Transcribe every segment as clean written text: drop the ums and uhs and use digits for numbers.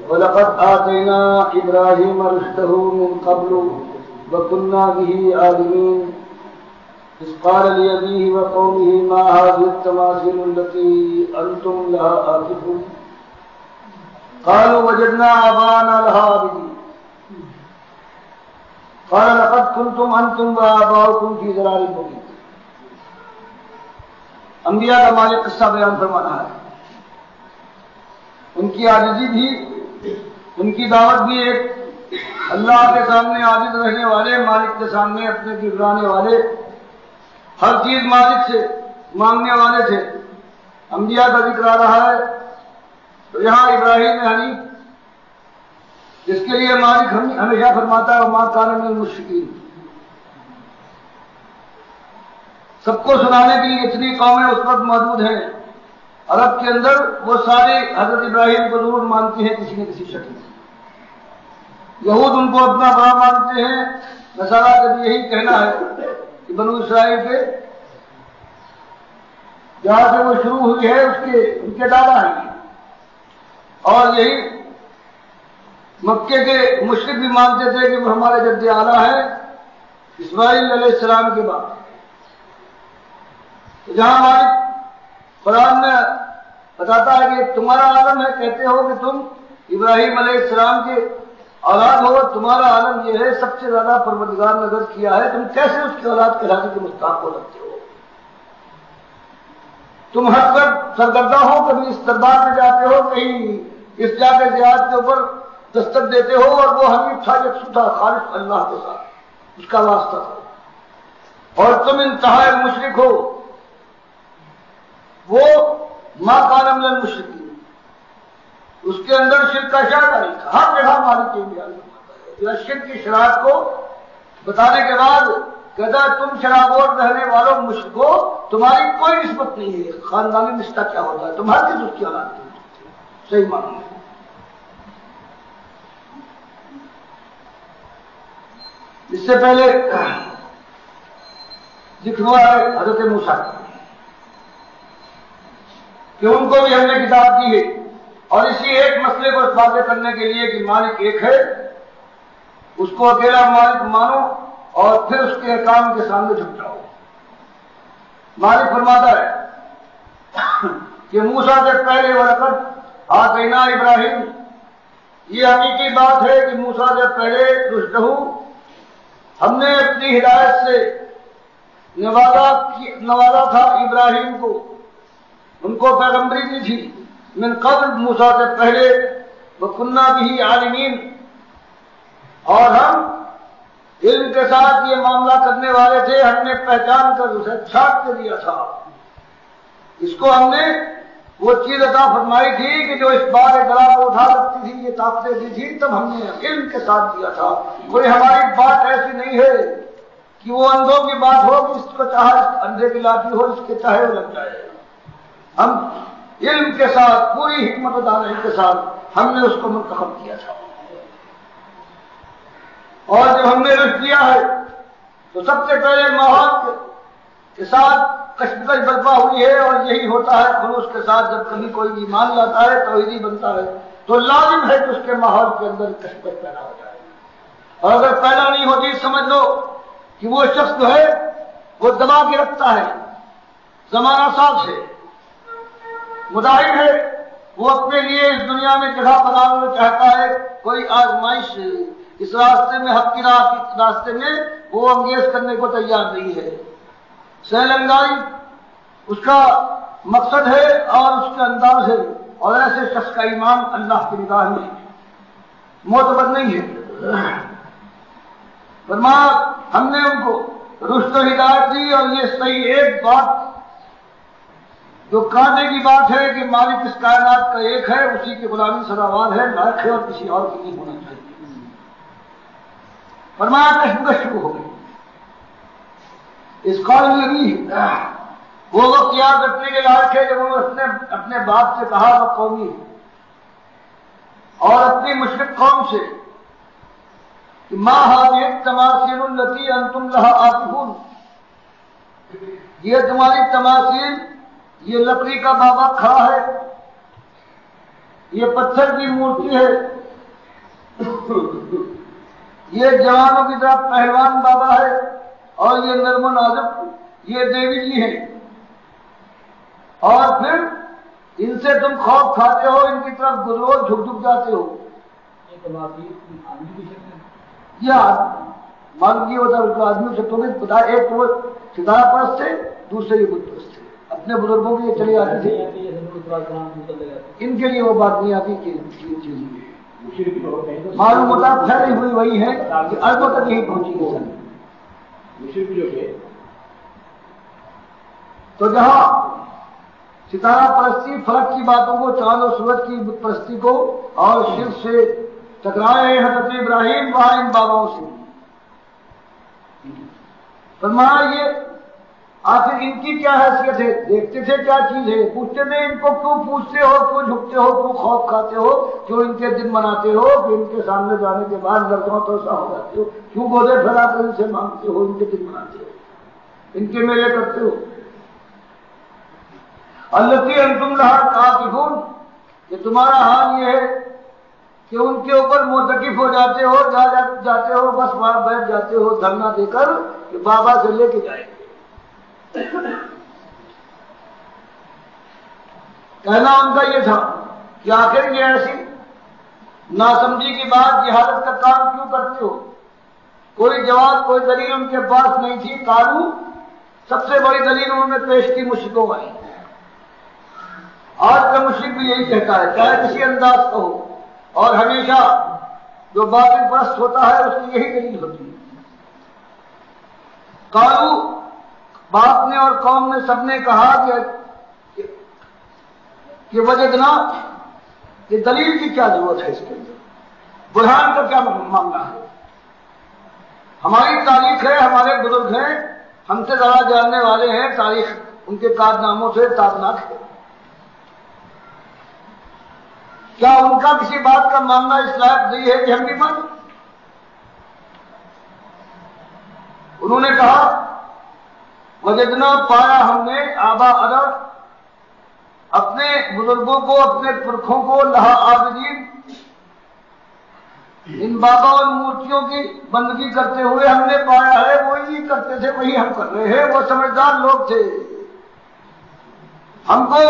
وَلَقَدْ آتَيْنَا إِبْرَاهِيمَ رُشْدَهُ مِنْ قَبْلُ وَكُنَّا بِهِ عَالِمِينَ إِذْ قَالَ لِأَبِيهِ وَقَوْمِهِ مَا هَٰذِهِ التَّمَاثِيلُ الَّتِي أَنتُمْ لَهَا عَاكِفُونَ قَالُوا وَجَدْنَا آبَاءَنَا لَهَا عَابِدِينَ قَالَ لَقَدْ كُنتُمْ أَنتُمْ وَآبَاؤُكُمْ فِي ضَلَالٍ مُّبِينٍ۔ انبیاء کا مالک قصہ بیان فرما رہا ہے۔ ان کی عاجزی بھی، ان کی دعوت بھی ایک اللہ کے سامنے عاجز رہنے والے، مالک کے سامنے اپنے گرانے والے، ہر چیز مالک سے مانگنے والے تھے۔ انبیاء کا ذکر آ رہا ہے تو یہاں ابراہیم حنیف، جس کے لیے مالک ہمیشہ فرماتا ہے وما کان من المشرکین۔ سب کو سنانے کے لیے اتنی قومیں اس وقت موجود ہیں عرب کے اندر، وہ سارے حضرت ابراہیم کو ضرور مانتے ہیں کسی نہ کسی شکل میں۔ یہود ان کو اپنا بڑا مانتے ہیں، نصارہ کا بھی یہی کہنا ہے کہ بنو اسرائیل کے جہاں سے وہ شروع ہوئی ہے ان کے دادا ہیں، اور یہی مکے کے مشرک بھی مانتے تھے کہ وہ ہمارے جد اعلیٰ ہیں اسماعیل علیہ السلام کے بعد۔ جہاں مالک قرآن میں بتاتا ہے کہ تمہارا عالم ہے، کہتے ہو کہ تم ابراہیم علیہ السلام کے اولاد ہو، تمہارا عالم یہ ہے سب سے زیادہ پروردگار نظر کیا ہے، تم کیسے اس کی اولاد کہلانے کے مستحق ہو سکتے ہو؟ تم ہر وقت سرگردہ ہو، کبھی اس دربار میں جاتے ہو، کہیں اس جاگے جہاد کے اوپر دستک دیتے ہو، اور وہ حنیف تھا، یکسو تھا، خالص اللہ کے ساتھ اس کا واسطہ تھا، اور تم انتہائی مشرک ہو۔ وہ ما کان من المشرکین، اس کے اندر شرک کا شرط نہیں تھا۔ ہر جگہ مالک کے بیان کرتا ہے شرک کی شرائط کو بتانے کے بعد کہتا ہے تم شرابور رہنے والوں مشرکو، تمہاری کوئی نسبت نہیں ہے، خاندانی رشتہ کیا ہوتا ہے، تم ہر چیز اس کی اولاد کی صحیح معلوم ہے۔ اس سے پہلے ذکر ہوا ہے حضرت موسیٰ کہ ان کو بھی ہم نے کتاب دی ہے، اور اسی ایک مسئلے کو واضح کرنے کے لیے کہ مالک ایک ہے، اس کو اکیلا مالک مانو اور پھر اس کے احکام کے سامنے جھک جاؤ۔ مالک فرماتا ہے کہ موسیٰ سے پہلے وَلَقَدْ آتَيْنَا ابراہیم، یہ حقیقی بات ہے کہ موسیٰ سے پہلے رشدہ ہم نے اپنی ہدایت سے نوازا تھا ابراہیم کو، ان کو پیغمبری دی تھی من قبل موسیٰ سے پہلے، وَكُنَّا بِهِ عَالِمِينَ، اور ہم علم کے ساتھ یہ معاملہ کرنے والے تھے، ہم نے پہچان کر اسے چھانٹ کے دیا تھا، اس کو ہم نے وہ چیز عطا فرمائی تھی کہ جو اس بار درا کو اٹھا سکتی تھی، یہ طاقتیں دی تھی، تب ہم نے علم کے ساتھ دیا تھا۔ کوئی ہماری بات ایسی نہیں ہے کہ وہ اندھوں کی بات ہو کہ اس کو چاہے اندھے کی لاٹھی ہو، اس کے چاہے وہ لگ جائے۔ ہم علم کے ساتھ پوری حکمت و دانائی کے ساتھ ہم نے اس کو منتخب کیا تھا، اور جب ہم نے رشد دیا ہے تو سب سے پہلے ماحول کے ساتھ کشمکش برپا ہوئی ہے، اور یہی ہوتا ہے خلوص کے ساتھ جب کبھی کوئی ایمان لاتا ہے، توحیدی بنتا ہے، تو لازم ہے کہ اس کے ماحول کے اندر کشمکش پیدا ہو جائے، اور اگر پیدا نہیں ہوتی سمجھ لو کہ وہ شخص جو ہے وہ دبا کے رکھتا ہے، زمانہ ساز ہے، مداحم ہے، وہ اپنے لیے اس دنیا میں جگہ بنانا چاہتا ہے، کوئی آزمائش اس راستے میں، حق کی راستے میں وہ انگیز کرنے کو تیار نہیں ہے۔ سیلنگائی اس کا مقصد ہے اور اس کا انداز ہے، اور ایسے شخص کا ایمان اللہ کی نگاہ میں معتبر نہیں ہے۔ فرمایا ہم نے ان کو رشد و ہدایت دی، اور یہ صحیح ایک بات جو کانٹے کی بات ہے کہ مالک اس کائنات کا ایک ہے، اسی کی غلامی سزاوار ہے، لائق ہے، اور کسی اور کی نہیں ہونا چاہیے۔ فرمایا کشمکش شروع ہو گئی، اس قوم میں بھی وہ وقت یاد رکھنے کے لائق ہے جب انہوں نے اپنے باپ سے کہا وہ قومی اور اپنی مشرک قوم سے کہ ما هذه التماثيل التي انتم لها عاكفون، یہ تمہاری تماثیل، یہ لکڑی کا بابا کھڑا ہے، یہ پتھر کی مورتی ہے، یہ جوانوں کی طرح پہلوان بابا ہے، اور یہ نرم و نازک یہ دیوی جی ہیں، اور پھر ان سے تم خوف کھاتے ہو، ان کی طرف گزرو، جھک جھک جاتے ہو۔ یہ مانگی ہوتا ہے آدمی سے تمہیں پتا، ایک تو ستارہ پرست تھے، دوسرے یہ بت پرست تھے، اپنے بزرگوں کی یہ چلی آتی تھی، ان کے لیے وہ بات نہیں آتی کہ معلوم ہوتا پھیلی ہوئی وہی ہے کہ اربوں تک یہی پہنچی گئی سن۔ تو جہاں ستارہ پرستی فلک کی باتوں کو، چاند و سورج کی بت پرستی کو اور شرک سے ٹکرائے حضرت ابراہیم وہاں ان باباؤں سے فرمایا یہ آخر ان کی کیا حیثیت ہے، دیکھتے تھے کیا چیز ہے، پوچھتے تھے ان کو کیوں پوچھتے ہو، کیوں جھکتے ہو، کیوں خوف کھاتے ہو، کیوں ان کے دن مناتے ہو، کہ ان کے سامنے جانے کے بعد لڑکوں تو ایسا ہو جاتے ہو، کیوں گودے پھیلا کر ان سے مانگتے ہو، ان کے دن مناتے ہو، ان کے میلے کرتے ہو۔ التی انتم لہا عاکفون، کہ تمہارا حال یہ ہے کہ ان کے اوپر معتکف ہو جاتے ہو، جاتے ہو، بس وہاں بیٹھ جاتے ہو دھرنا دے کر کہ بابا سے لے کے جائیں گے۔ کہنا ان کا یہ تھا کہ آخر یہ ایسی ناسمجھی کی بات، جہالت کا کام کیوں کرتے ہو؟ کوئی جواب، کوئی دلیل ان کے پاس نہیں تھی۔ قالو، سب سے بڑی دلیل انہوں نے پیش کی مشرکوں والی۔ آج کا مشرک بھی یہی کہتا ہے، چاہے کسی انداز کا ہو، اور ہمیشہ جو باطل پرست ہوتا ہے اس کی یہی دلیل ہوتی ہے۔ قالو، باپ نے اور قوم نے سب نے کہا کہ وجدنا، کہ دلیل کی کیا ضرورت ہے اس کے اندر، برہان کا کیا معاملہ ہے؟ ہماری تاریخ ہے، ہمارے بزرگ ہیں، ہم سے زیادہ جاننے والے ہیں، تاریخ ان کے کارناموں سے تابناک ہے، کیا ان کا کسی بات کا ماننا اس لائق نہیں ہے کہ ہم بھی مانیں؟ انہوں نے کہا وجدنا، پایا ہم نے، آبا ادب، اپنے بزرگوں کو، اپنے پرکھوں کو، لہا عابدین، ان بابا اور مورتیوں کی بندگی کرتے ہوئے ہم نے پایا ہے، وہی کرتے تھے وہی ہم کر رہے ہیں، وہ سمجھدار لوگ تھے، ہم کو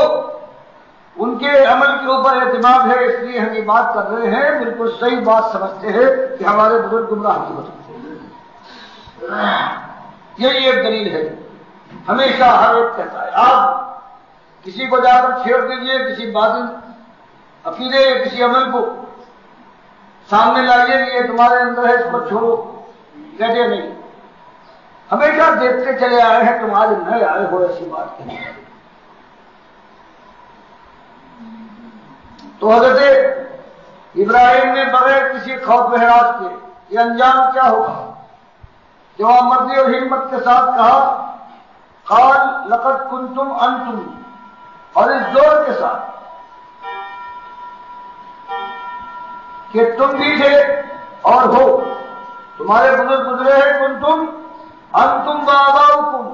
ان کے عمل کے اوپر اعتماد ہے، اس لیے ہم یہ بات کر رہے ہیں، بالکل صحیح بات سمجھتے ہیں کہ ہمارے بزرگ گمراہ نہیں ہو سکتے۔ یہی ایک دلیل ہے، ہمیشہ ہر ایک کہتا ہے۔ آپ کسی کو جا کر چھیڑ دیجیے، کسی باطل عقیدے یا کسی عمل کو سامنے لائیے کہ یہ تمہارے اندر ہے، اس کو چھوڑو، کہتے نہیں، ہمیشہ دیکھتے چلے آئے ہیں، تمہارے نئے آئے ہو ایسی بات نہیں۔ تو حضرت ابراہیم نے بغیر کسی خوف و ہراس کے یہ انجام کیا ہوگا، جواب مردی اور ہمت کے ساتھ کہا، قال لقد کنتم انتم، اور اس زور کے ساتھ کہ تم بھی تھے اور ہو، تمہارے بزرگ گزرے ہیں، کنتم انتم وآباؤکم،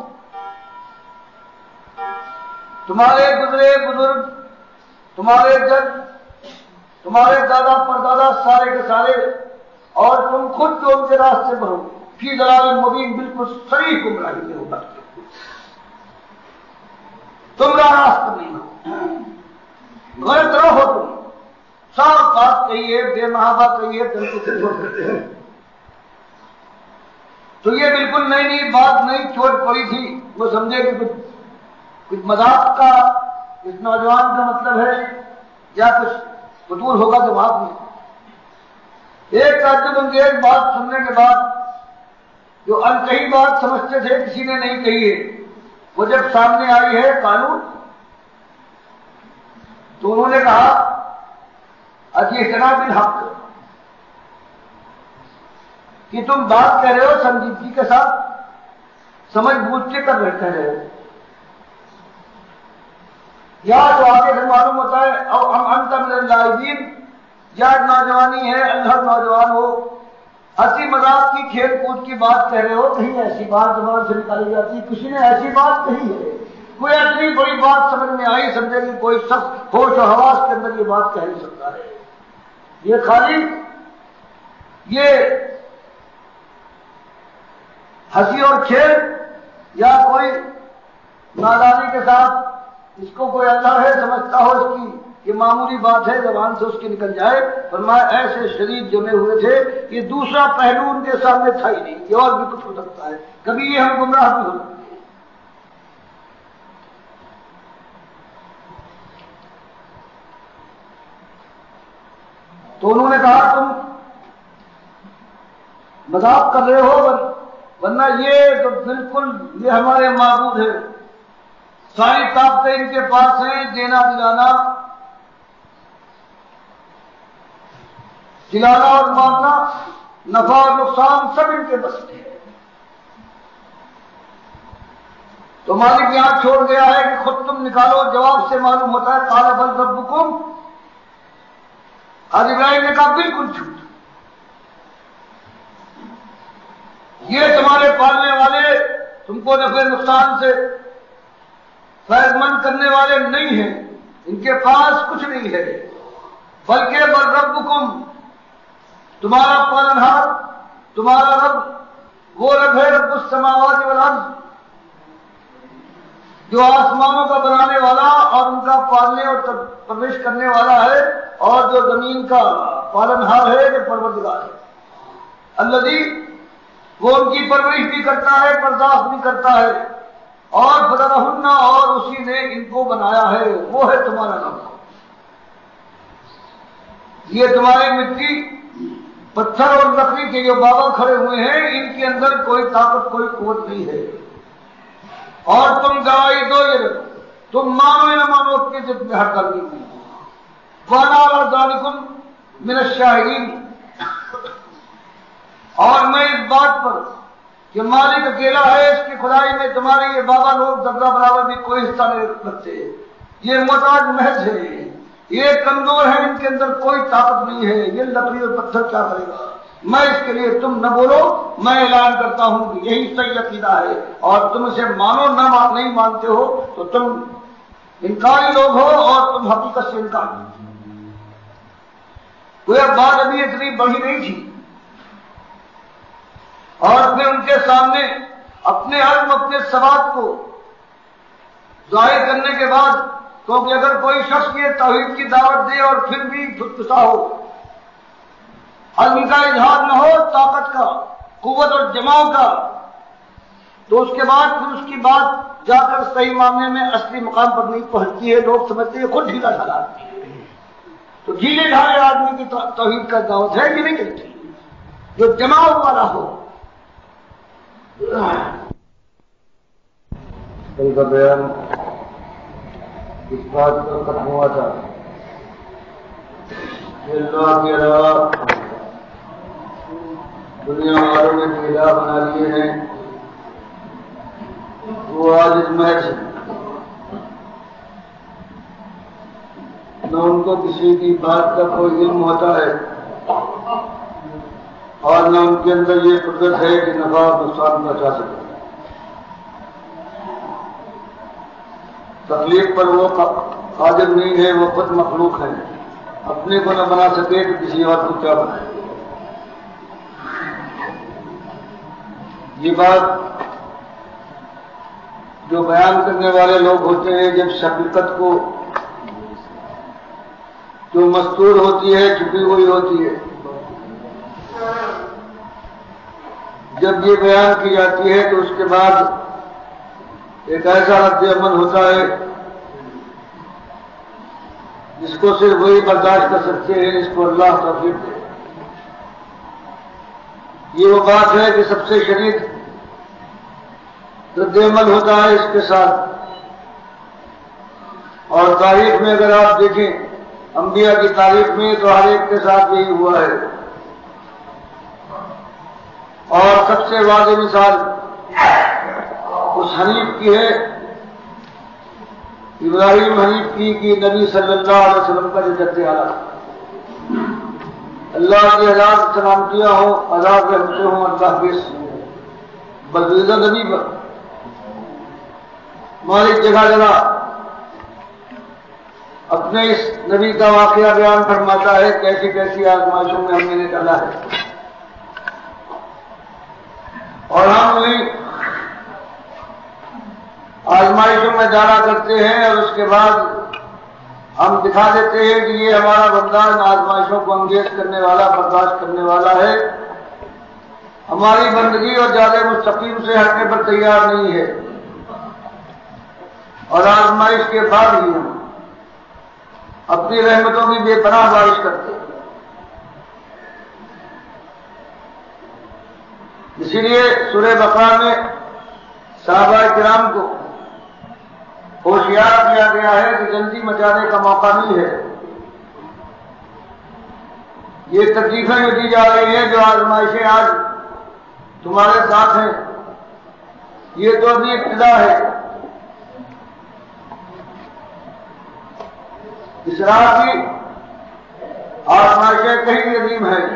تمہارے گزرے بزرگ، تمہارے جد، تمہارے دادا پردادا، سارے کے سارے، اور تم خود جو ان کے راستے پر ہو، فی ضلال مبین، بالکل صریح گمراہی میں ہوگا، تم راستہ نہیں ہو، غلط رہو ہو، تم صاف بات کہیے، بے محابہ کہیے، دل کو چھوڑ دیتے ہیں۔ تو یہ بالکل نئی نئی بات، نئی چوٹ پڑی تھی، وہ سمجھے کہ کچھ مذاق کا اس نوجوان کا مطلب ہے یا کچھ فضول ہوگا تو بات نہیں۔ ایک تعجب انگیز بات سننے کے بعد جو انکہی بات سمجھتے تھے کسی نے نہیں کہی ہے، وہ جب سامنے آئی ہے قانون، تو انہوں نے کہا اجیتنا بالحق، کہ تم بات کہہ رہے ہو سنجیدگی کے ساتھ، سمجھ بوجھ کے کر رہے ہو، یا تو آگے سے معلوم ہوتا ہے او ام انت من اللاعبین، یا نوجوانی ہے، اللہ نوجوان ہو، ہنسی مذاق کی کھیل کود کی بات کہہ رہے ہو، کہیں ایسی بات زبان سے نکالی جاتی، کسی نے ایسی بات کہی ہے کوئی اتنی بڑی بات سمجھ میں آئی، سمجھے کہ کوئی شخص ہوش و حواس کے اندر یہ بات کہہ نہیں سکتا ہے۔ یہ خالی یہ ہنسی اور کھیل یا کوئی نادانی کے ساتھ اس کو کوئی اللہ ہے سمجھتا ہو، اس کی یہ معمولی بات ہے، زبان سے اس کی نکل جائے۔ فرمایا ایسے شریف جمے ہوئے تھے، یہ دوسرا پہلو ان کے سامنے تھا ہی نہیں، یہ اور بھی کچھ ہو سکتا ہے، کبھی یہ ہم گمراہ بھی ہو سکتے ہیں۔ تو انہوں نے کہا تم مذاق کر رہے ہو، ورنہ یہ تو بالکل یہ ہمارے معبود ہے، ساری طاقتیں ان کے پاس ہیں، دینا دلانا اور مارنا، نفع اور نقصان سب ان کے بس میں ہے۔ تو مالک یہاں چھوڑ گیا ہے کہ خود تم نکالو، جواب سے معلوم ہوتا ہے قال بل ربکم، حضرت ابراہیم نے کہا بالکل جھوٹ، یہ تمہارے پالنے والے تم کو نفع نقصان سے فائدہ مند کرنے والے نہیں ہیں، ان کے پاس کچھ نہیں ہے، بلکہ بل ربکم، تمہارا پالنہار، تمہارا رب وہ رب ہے رب السماوات والارض، جو آسمانوں کا بنانے والا اور ان کا پالنے اور پرورش کرنے والا ہے، اور جو زمین کا پالنہار ہے، جو پروردگار ہے۔ الذی، وہ ان کی پرورش بھی کرتا ہے، پرداخت بھی کرتا ہے، اور فطرہن، اور اسی نے ان کو بنایا ہے، وہ ہے تمہارا رب۔ یہ تمہاری مٹی، پتھر اور لکڑی کے جو بابا کھڑے ہوئے ہیں، ان کے اندر کوئی طاقت کوئی قوت نہیں ہے، اور تم گواہی دو، یہ تم مانو یا مانو اپنے ضد میں حق کرنی ہوئی، وَأَنَا عَلَىٰ ذَلِكُمْ مِنَ الشَّاهِدِينَ، اور میں اس بات پر کہ مالک اکیلا ہے، اس کی خدائی میں تمہارے یہ بابا لوگ ذرہ برابر بھی کوئی حصہ نہیں رکھتے، یہ محتاج محض ہے، یہ کمزور ہے، ان کے اندر کوئی طاقت نہیں ہے، یہ لکڑی اور پتھر کیا کرے گا؟ میں اس کے لیے تم نہ بولو، میں اعلان کرتا ہوں کہ یہی صحیح عقیدہ ہے، اور تم اسے مانو، نہیں مانتے ہو تو تم انکاری لوگ ہو، اور تم حقیقت سے انکار کرتے ہو۔ کوئی بات ابھی اتنی بڑی نہیں تھی، اور پھر ان کے سامنے اپنے علم، اپنے ثبات کو ظاہر کرنے کے بعد، کیونکہ اگر کوئی شخص یہ توحید کی دعوت دے اور پھر بھی پھسا ہو، علم کا اظہار نہ ہو، طاقت کا، قوت اور جماؤ کا، تو اس کے بعد پھر اس کی بات جا کر صحیح معاملے میں اصلی مقام پر نہیں پہنچتی ہے، لوگ سمجھتے ہیں خود ڈھیلا ڈھالا آدمی ہے، تو ڈھیلے ڈھالے آدمی کی توحید کا دعوت ہے کہ نہیں چلتی، جو جماؤ والا ہو۔ کل کا بیان اس بات پر ختم ہوا تھا کہ اللہ کے علاوہ دنیا والوں نے جو الہ بنا لیے ہیں وہ آج اس محض ہے، نہ ان کو کسی کی بات کا کوئی علم ہوتا ہے، اور نہ ان کے اندر یہ قدرت ہے کہ نفع اور نقصان پہنچا سکے۔ تخلیق پر وہ قادر نہیں ہے، وہ خود مخلوق ہے، اپنے کو نہ بنا سکے تو کسی اور کو کیا بنائے۔ یہ بات جو بیان کرنے والے لوگ ہوتے ہیں، جب حقیقت کو جو مستور ہوتی ہے، چھپی ہوئی ہوتی ہے، جب یہ بیان کی جاتی ہے تو اس کے بعد ایک ایسا رد عمل ہوتا ہے جس کو صرف وہی برداشت کر سکتے ہیں جس کو اللہ توفیق دے۔ یہ وہ بات ہے کہ سب سے شدید رد عمل ہوتا ہے اس کے ساتھ، اور تاریخ میں اگر آپ دیکھیں، انبیاء کی تاریخ میں تو ہر ایک کے ساتھ یہی ہوا ہے، اور سب سے واضح مثال اس حنیف کی ہے، ابراہیم حنیف کی، کہ نبی صلی اللہ علیہ وسلم کا جو جد اعلیٰ، اللہ کی ہزار سلامتیاں ہوں، ہزار رحمتیں ہوں اللہ کے بدریدہ نبی پر، مالک جگہ جگہ اپنے اس نبی کا واقعہ بیان فرماتا ہے کیسی کیسی آزمائشوں میں ہم نے نکالا ہے، اور ہم وہی آزمائشوں میں ڈالا کرتے ہیں اور اس کے بعد ہم دکھا دیتے ہیں کہ یہ ہمارا بندہ ان آزمائشوں کو انگیز کرنے والا، برداشت کرنے والا ہے، ہماری بندگی اور زیادہ مستقیم سے ہٹنے پر تیار نہیں ہے، اور آزمائش کے بعد ہی ہم اپنی رحمتوں کی بے پناہ بارش کرتے ہیں۔ اسی لیے سورہ بقرہ میں صحابہ کرام کو ہوشیار کیا گیا ہے کہ جلدی مچانے کا موقع نہیں ہے۔ یہ تکلیفیں جو دی جا رہی ہیں، جو آزمائشیں آج تمہارے ساتھ ہیں، یہ تو ابھی ابتدا ہے۔ اس راہ کی آزمائشیں کہیں عظیم ہیں،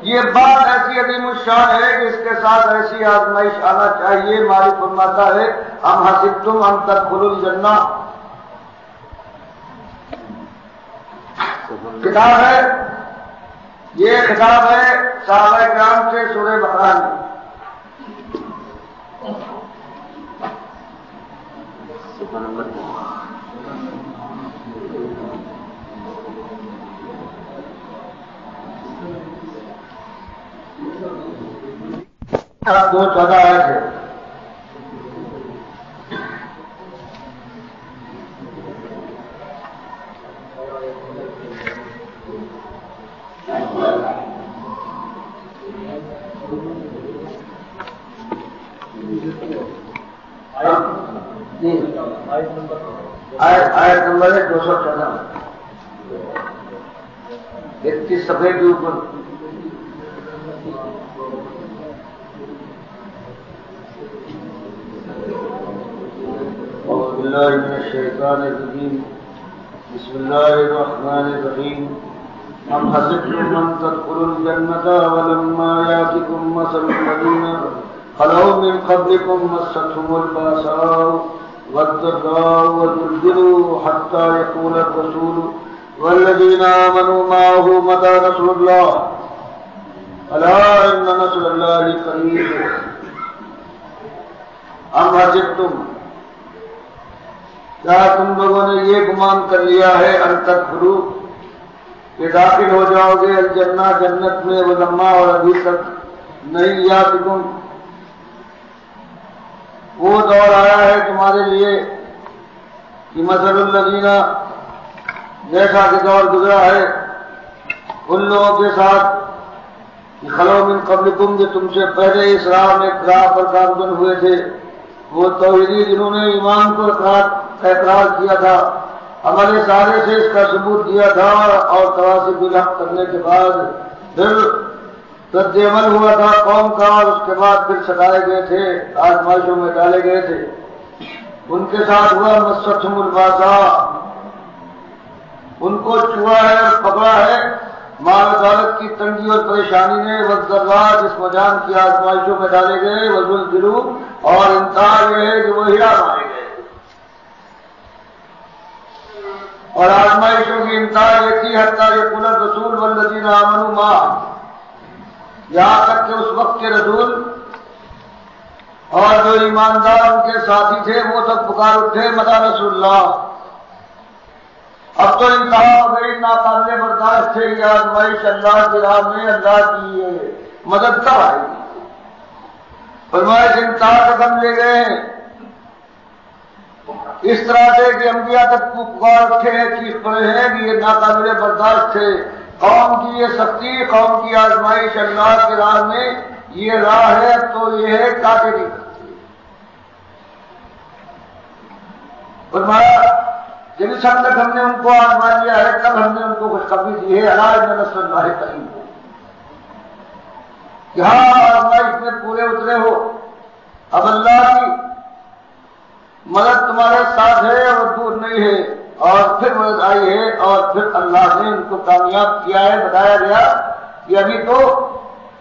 یہ بات ایسی عظیم الشان ہے کہ اس کے ساتھ ایسی آزمائش آنا چاہیے۔ مالک فرماتا ہے ام حسبتم ان تدخلوا الجنہ، کتاب ہے، یہ کتاب ہے صحابہ کرام سے سورہ بقرہ میں۔ دو 14 آیت ہے۔ آیت نمبر ہے 214، 31 صفحے کے اوپر۔ اعوذ باللہ من الشیطان الرجیم، بسم اللہ الرحمن الرحیم۔ ام حسبتم ان تدخلوا الجنة ولما يأتكم مثل الذين خلوا من قبلكم مستهم البأساء والضراء وزلزلوا حتى يقول الرسول والذين آمنوا معه متى نصر الله ألا إن نصر الله قريب۔ ام حسبتم، کیا تم لوگوں نے یہ گمان کر لیا ہے ان تدخلوا، کہ داخل ہو جاؤ گے الجنہ، جنت میں، ولما، اور ابھی تک نہیں یاتکم، وہ دور آیا ہے تمہارے لیے کہ مثل الذین، جیسا کہ دور گزرا ہے ان لوگوں کے ساتھ خلو من قبلکم، جو تم سے پہلے اس راہ میں پر گامزن ہوئے تھے، وہ توحیدی جنہوں نے ایمان کو اقرار کیا تھا، عمل سارے سے اس کا ثبوت دیا تھا، اور تواصی بالحق کرنے کے بعد پھر رد عمل ہوا تھا قوم کا، اور اس کے بعد پھر ستائے گئے تھے، آزمائشوں میں ڈالے گئے تھے، ان کے ساتھ ہوا مستهم الباساء، ان کو چھوا ہے اور پکڑا ہے مال دولت کی تنگی اور پریشانی نے، والضراء، جسم و جان کی آزمائشوں میں ڈالے گئے، وزلزلوا، اور انتہا یہ ہے کہ وہ ہلا مارے گئے، اور آزمائشوں کی انتہا یہ تھی حتیٰ یقول الرسول والذین آمنوا معہ، یہاں تک کہ اس وقت کے رسول اور جو ایماندار ان کے ساتھی تھے وہ تک پکار اٹھے متی نصر اللہ، اب تو انتہا ہو گئی، ناقابل برداشت تھے یہ آزمائش، اللہ کی راہ میں اللہ کی مدد کب آئے گی؟ فرمایا انتہا تک ہم لے گئے ہیں، اس طرح سے کہ انبیاء تک پکار اٹھے ہیں، چیخ پڑے ہیں کہ یہ ناقابل برداشت تھے، قوم کی یہ سختی، قوم کی آزمائش اللہ کی راہ میں، یہ راہ ہے تو یہ ہے کاٹے نہیں کرتی۔ فرمایا جب اس حد تک ہم نے ان کو آزما لیا ہے، تب ہم نے ان کو خوشخبری دی ہے، الا ان نصر اللہ قریب، یہاں آزمائش میں پورے اترے ہو، اب اللہ کی مدد تمہارے ساتھ ہے اور دور نہیں ہے، اور پھر مدد آئی ہے، اور پھر اللہ نے ان کو کامیاب کیا ہے۔ بتایا گیا کہ ابھی تو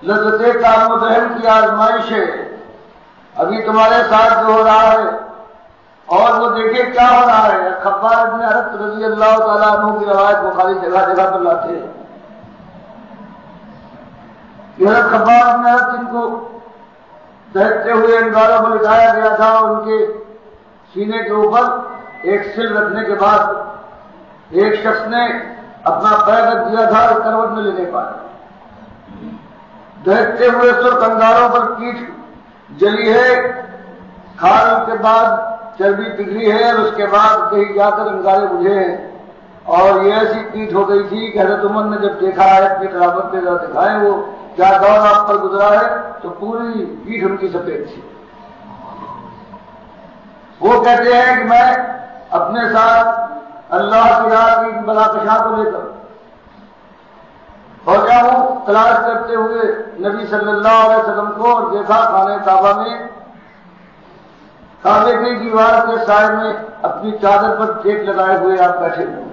لذت کام و دہن کی آزمائش ہے، ابھی تمہارے ساتھ جو ہو رہا ہے اور وہ دیکھیں کیا ہو رہا ہے. خباب ابن ارت رضی اللہ تعالیٰ عنہ کی روایت بخاری جگہ جگہ پر لاتے ہیں کہ حضرت خباب ابن ارت ان کو دہتے ہوئے انگاروں پر لٹایا گیا تھا اور ان کے سینے کے اوپر ایک سل رکھنے کے بعد ایک شخص نے اپنا پیر رکھ دیا تھا اور کروٹ میں لینے پایا. دہتے ہوئے سرخ انگاروں پر پیٹھ جلی ہے, کھال کے بعد چربی پگھلی ہے اور اس کے بعد کہیں جا کر انگارے بجھے ہیں. اور یہ ایسی پیٹھ ہو گئی تھی کہ حضرت عمر نے جب دیکھا ہے اپنی قرابت پہ دکھائیں وہ کیا دور آپ پر گزرا ہے, تو پوری پیٹھ ان کی سفید تھی. وہ کہتے ہیں کہ میں اپنے ساتھ اللہ کی راہ کی بلاکشاں کو لے کر پہنچا ہوں تلاش کرتے ہوئے نبی صلی اللہ علیہ وسلم کو, اور دیکھا خانہ کعبہ میں کعبے کی دیوار کے سائے میں اپنی چادر پر ٹیک لگائے ہوئے آپ بیٹھے ہوئے.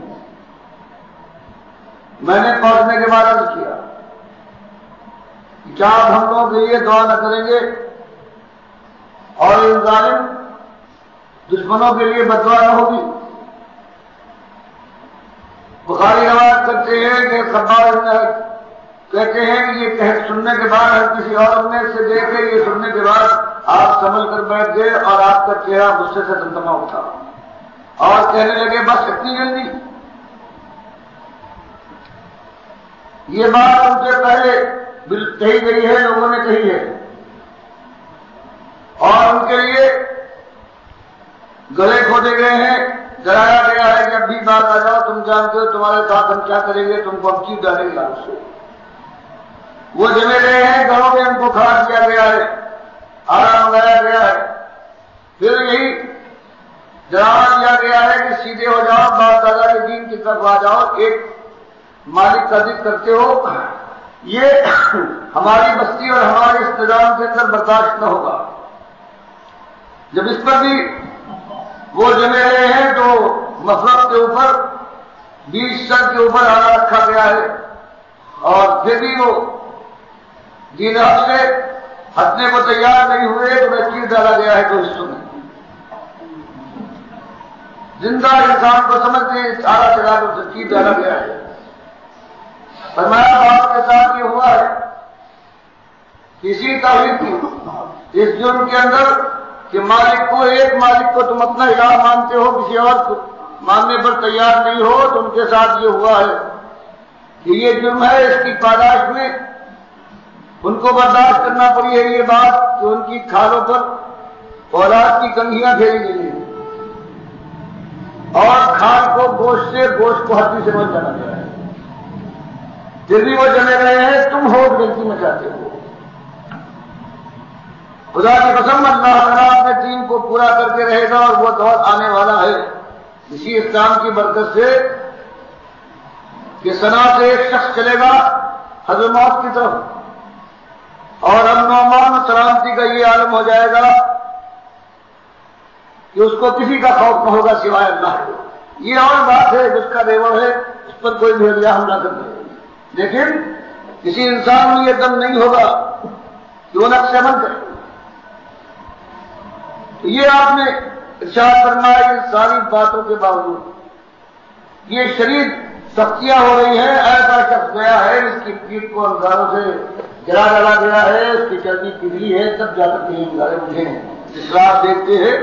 میں نے پہنچنے کے بعد عرض کیا کیا آپ ہم لوگوں کے لیے دعا نہ کریں گے اور ان ظالم دشمنوں کے لیے بددعا نہ ہوگی. بخاری روایت کرتے ہیں کہ خباب کہتے ہیں کہ یہ سننے کے بعد ہر کسی اور نے سے دیکھے, یہ سننے کے بعد آپ سنبھل کر بیٹھ گئے اور آپ کا چہرہ غصے سے تمتما اٹھا اور کہنے لگے بس اتنی جلدی. یہ بات ان سے پہلے کہی گئی ہے, لوگوں نے کہی ہے, اور ان کے لیے گلے کھودے گئے ہیں, ڈرایا گیا ہے کہ اب بھی بات آ جاؤ, تم جانتے ہو تمہارے ساتھ ہم کیا کریں گے, تم کو ہم چیز ڈالیں گے آپ سے. وہ جمے گئے ہیں, گھروں میں ان کو کھڑا کیا گیا ہے, آرام لگایا گیا ہے, پھر یہی ڈراوا دیا گیا ہے کہ سیدھے ہو جاؤ, بات دادا کے دین کی طرف آ جاؤ, ایک مالک کا ذکر کرتے ہو, یہ ہماری بستی اور ہمارے انتظام کے اندر برداشت نہ ہوگا. جب اس پر بھی وہ جمے رہے ہیں تو مفرق کے اوپر 20 سر کے اوپر آنا رکھا گیا ہے, اور پھر بھی وہ دین حق سے ہٹنے کو تیار نہیں ہوئے تو میں چیز ڈالا گیا ہے تو حصوں میں زندہ انسان کو سمجھتے ہیں سارا چلا کر چیز ڈالا گیا ہے. فرمایا باپ کے ساتھ یہ ہوا ہے کسی توحید کی اس جرم کے اندر کہ مالک کو, ایک مالک کو تم اپنا الہ مانتے ہو, کسی اور کو ماننے پر تیار نہیں ہو, تو ان کے ساتھ یہ ہوا ہے کہ یہ جرم ہے. اس کی پاداش میں ان کو برداشت کرنا پڑی ہے یہ بات کہ ان کی کھالوں پر اولاد کی کنگھیاں پھیری گئی ہیں اور کھال کو گوشت سے گوشت کو ہڈی سے مت جانا گیا ہے. پھر بھی وہ جمے رہے ہیں, تم ہو غلطی میں چاہتے ہو. خدا کی قسم اللہ تعالیٰ اپنے دین کو پورا کر کے رہے گا, اور وہ دور آنے والا ہے اسی اسلام کی برکت سے کہ سنا سے ایک شخص چلے گا حضرت موت کی طرف, اور امن و امان و سلامتی کا یہ عالم ہو جائے گا کہ اس کو کسی کا خوف نہ ہوگا سوائے اللہ کو. یہ اور بات ہے جس کا ریوڑ ہے, اس پر کوئی بھیڑیا حملہ کر دے, لیکن کسی انسان میں یہ دم نہیں ہوگا کہ وہ نقش عمل کرے. تو یہ آپ نے ارشاد فرمایا کہ ساری باتوں کے باوجود یہ شدید سختیاں ہو رہی ہیں. ایسا شخص گیا ہے اس کی پیٹھ کو انگاروں سے گرا ڈالا گیا ہے, اس کی چربی پگھلی ہے, تب جا کر کہیں انگارے بجھے ہیں. جس طرح آپ دیکھتے ہیں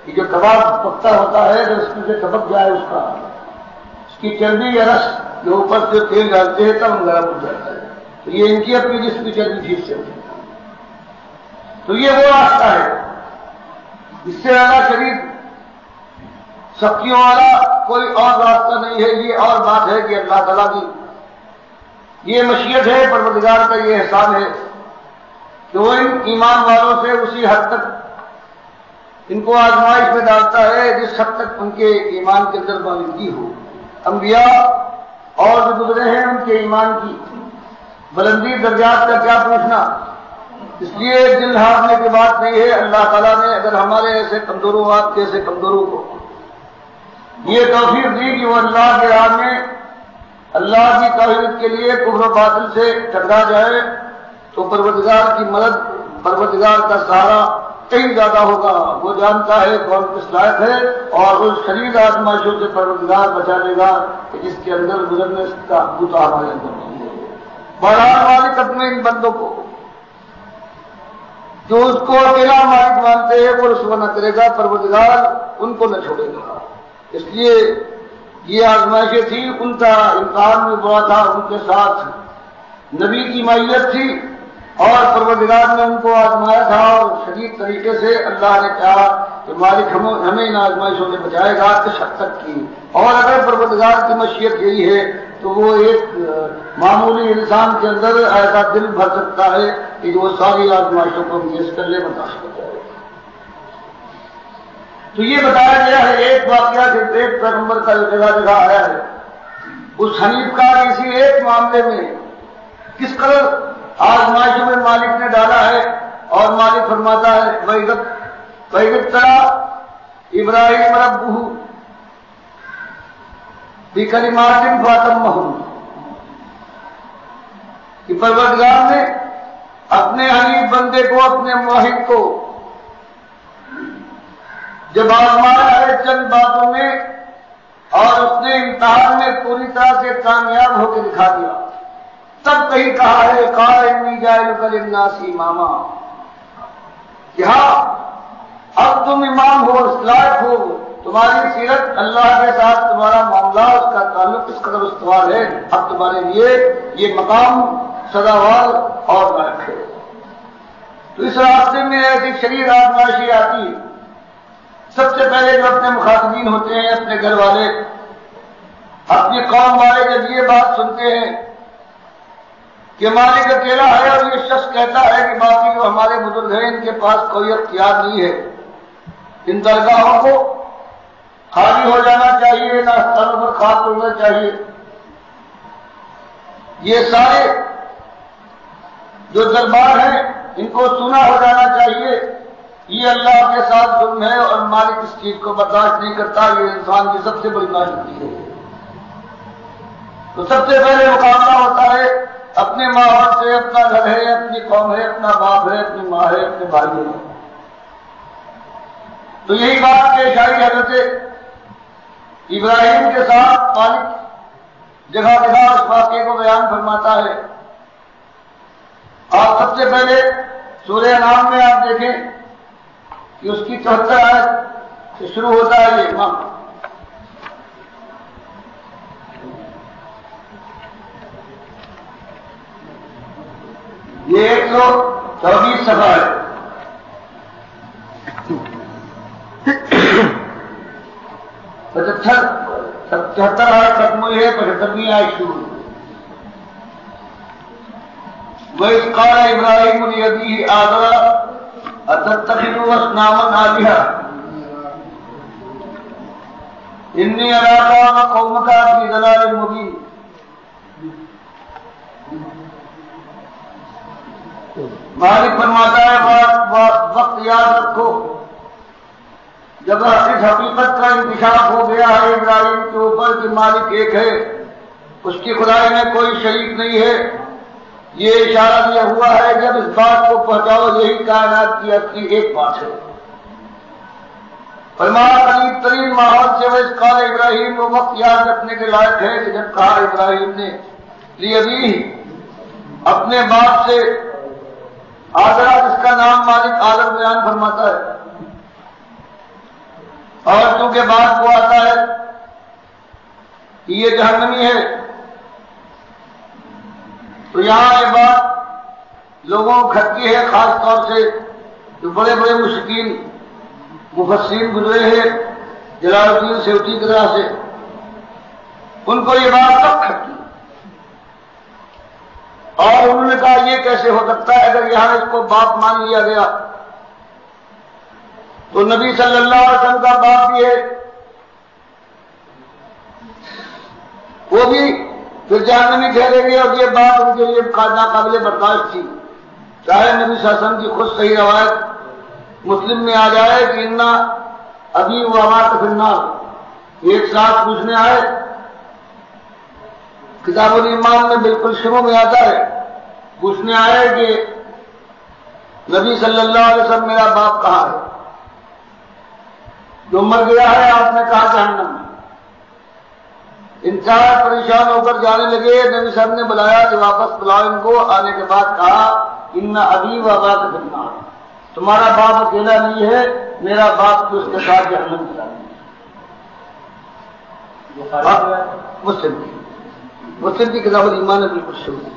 کہ جو کباب پکتا ہوتا ہے جب اس میں سے کبک جائے اس کی چربی یا رس جو اوپر سے تیل ڈالتے ہیں تب انگارا بجھ جاتا ہے. تو یہ ان کی اپنی جسم کی چربی ٹھیک سے ہوتی ہے. تو یہ وہ راستہ ہے, اس سے زیادہ شدید سختیوں والا کوئی اور راستہ نہیں ہے. یہ اور بات ہے کہ اللہ تعالیٰ کی یہ مشیت ہے, پروردگار کا یہ احسان ہے کہ وہ ان ایمان والوں سے اسی حد تک ان کو آزمائش میں ڈالتا ہے جس حد تک ان کے ایمان کے اندر بالندگی ہو. انبیاء اور جو گزرے ہیں ان کے ایمان کی بلندی درجات کا کیا پوچھنا, اس لیے دل ہارنے کی بات نہیں ہے. اللہ تعالیٰ نے اگر ہمارے ایسے کمزوروں آپ کے ایسے کمزوروں کو یہ توفیق دی کہ وہ اللہ کے راہ میں اللہ کی توحید کے لیے کفر و باطل سے ٹکرا جائے, تو پروردگار کی مدد, پروردگار کا سہارا کہیں زیادہ ہوگا. وہ جانتا ہے کون کس لائق ہے اور اس شدید آزمائشوں سے پروردگار بچا لے گا کہ جس کے اندر گزرنے کا بوتا ہمارے اندر نہیں ہے. بہرحال مالک اپنے ان بندوں کو جو اس کو اکیلا مالک مانتے ہیں وہ رسوا نہ کرے گا. پروردگار ان کو نہ چھوڑے گا. اس لیے یہ آزمائشیں تھی، ان کا امتحان بھی بڑا تھا، ان کے ساتھ نبی کی معیت تھی اور پروردگار نے ان کو آزمایا تھا اور شدید طریقے سے اللہ نے کہا کہ مالک ہمیں ان آزمائشوں سے بچائے گا کس حد تک کی. اور اگر پروردگار کی مشیت یہی ہے تو وہ ایک معمولی انسان کے اندر ایسا دل بھر سکتا ہے کہ وہ ساری آزمائشوں کو فیس کر لے، برداشت کر جائے. تو یہ بتایا گیا ہے ایک واقعہ صرف ایک پیغمبر کا جو جگہ جگہ آیا ہے، اس حنیف کا اسی ایک معاملے میں کس قدر آزمائشوں میں مالک نے ڈالا ہے. اور مالک فرماتا ہے وَإِذِ ابْتَلَىٰ إِبْرَاهِيمَ رَبُّهُ بِكَلِمَاتٍ فَأَتَمَّهُنَّ، کہ پروردگار نے اپنے حنیف بندے کو، اپنے موحد کو جب آزمایا ہے چند باتوں میں اور اس نے امتحان میں پوری طرح سے کامیاب ہو کے دکھا دیا، تب کہیں کہا ہے قَالَ إِنِّي جَاعِلُكَ لِلنَّاسِ إِمَامًا، کہ ہاں اب تم امام ہو، لائق ہو، تمہاری سیرت اللہ کے ساتھ تمہارا معاملہ، اس کا تعلق اس قدر استوار ہے، اب تمہارے لیے یہ مقام سزاوار اور لائق ہے. تو اس راستے میں ایسی شدید آزمائشیں آتی ہے. سب سے پہلے جو اپنے مخاطبین ہوتے ہیں، اپنے گھر والے، اپنی قوم والے، جب یہ بات سنتے ہیں کہ مالک اکیلا ہے اور یہ شخص کہتا ہے کہ باقی جو ہمارے بزرگ ہیں ان کے پاس کوئی اختیار نہیں ہے، ان درگاہوں کو خالی ہو جانا چاہیے، نہ استعمال پر خاک ہونا چاہیے، یہ سارے جو دربار ہیں ان کو سنا ہو جانا چاہیے، یہ اللہ کے ساتھ ظلم ہے اور مالک اس چیز کو برداشت نہیں کرتا. یہ انسان کی سب سے بڑی ناشکری ہے. تو سب سے پہلے مقابلہ ہوتا ہے اپنے ماحول سے، اپنا گھر ہے، اپنی قوم ہے، اپنا باپ ہے، اپنی ماں ہے، اپنے بھائی ہے. تو یہی بات پیش آئی حضرت ابراہیم کے ساتھ. مالک جگہ جگہ اس واقعے کو بیان فرماتا ہے. آپ سب سے پہلے سورہ انعام میں آپ دیکھیں کہ اس کی 74 آیت سے شروع ہوتا ہے یہ امام. یہ 124 صفحہ ہے. 77 آیت ختم ہوئی ہے، 75ویں آیت شروع ہوئی. وَإِذْ قَالَ إِبْرَاهِيمُ لِأَبِيهِ آزَرَ أَتَتَّخِذُ أَصْنَامًا آلِهَةً إِنِّي أَرَاكَ وَقَوْمَكَ فِي ضَلَالٍ مُبِينٍ. مالک فرماتا ہے وقت یاد رکھو جب اس حقیقت کا انکشاف ہو گیا ہے ابراہیم کے اوپر کہ مالک ایک ہے، اس کی خدائی میں کوئی شریک نہیں ہے. یہ اشارہ دیا ہوا ہے جب اس بات کو پہنچاؤ یہی کائنات کی اصلی ایک بات ہے. فرمایا قریب ترین ماحول سے وہ اس قال ابراہیم وہ وقت یاد رکھنے کے لائق ہے کہ جب کہا ابراہیم نے لیابی اپنے باپ سے آزرا، جس کا نام مالک آزر بیان فرماتا ہے، اور چونکہ بات کو آتا ہے کہ یہ جہنمی ہے تو یہاں یہ بات لوگوں کو کھٹتی ہے، خاص طور سے جو بڑے بڑے مشرکین مفسرین گزرے ہیں جلال الدین سیوطی کی طرح سے، ان کو یہ بات تب کھٹتی اور انہوں نے کہا یہ کیسے ہو سکتا ہے اگر یہاں اس کو باپ مان لیا گیا تو نبی صلی اللہ علیہ وسلم کا باپ بھی ہے، وہ بھی پھر جہنمی ٹھہرے گے اور یہ بات ان کے لیے ناقابل برداشت تھی. چاہے نبی صلی اللہ علیہ وسلم کی خود صحیح روایت مسلم میں آ جائے کہ انا ابھی وہ ہمارا فنار ایک ساتھ پوچھنے آئے، کتاب الایمان میں بالکل شروع میں آتا ہے، پوچھنے آئے کہ نبی صلی اللہ علیہ وسلم میرا باپ کہاں ہے؟ جو مر گیا ہے آپ نے کہا جہنم میں۔ انتہا پریشان ہو کر جانے لگے، نبی صاحب نے بلایا کہ واپس بلاؤ ان کو۔ آنے کے بعد کہا ان ابی و اباک فی النار، تمہارا باپ اکیلا نہیں ہے، میرا باپ بھی اس کے ساتھ جہنم میں جائے گا۔ مسلم کی کتاب الایمان ہے، بالکل صحیح۔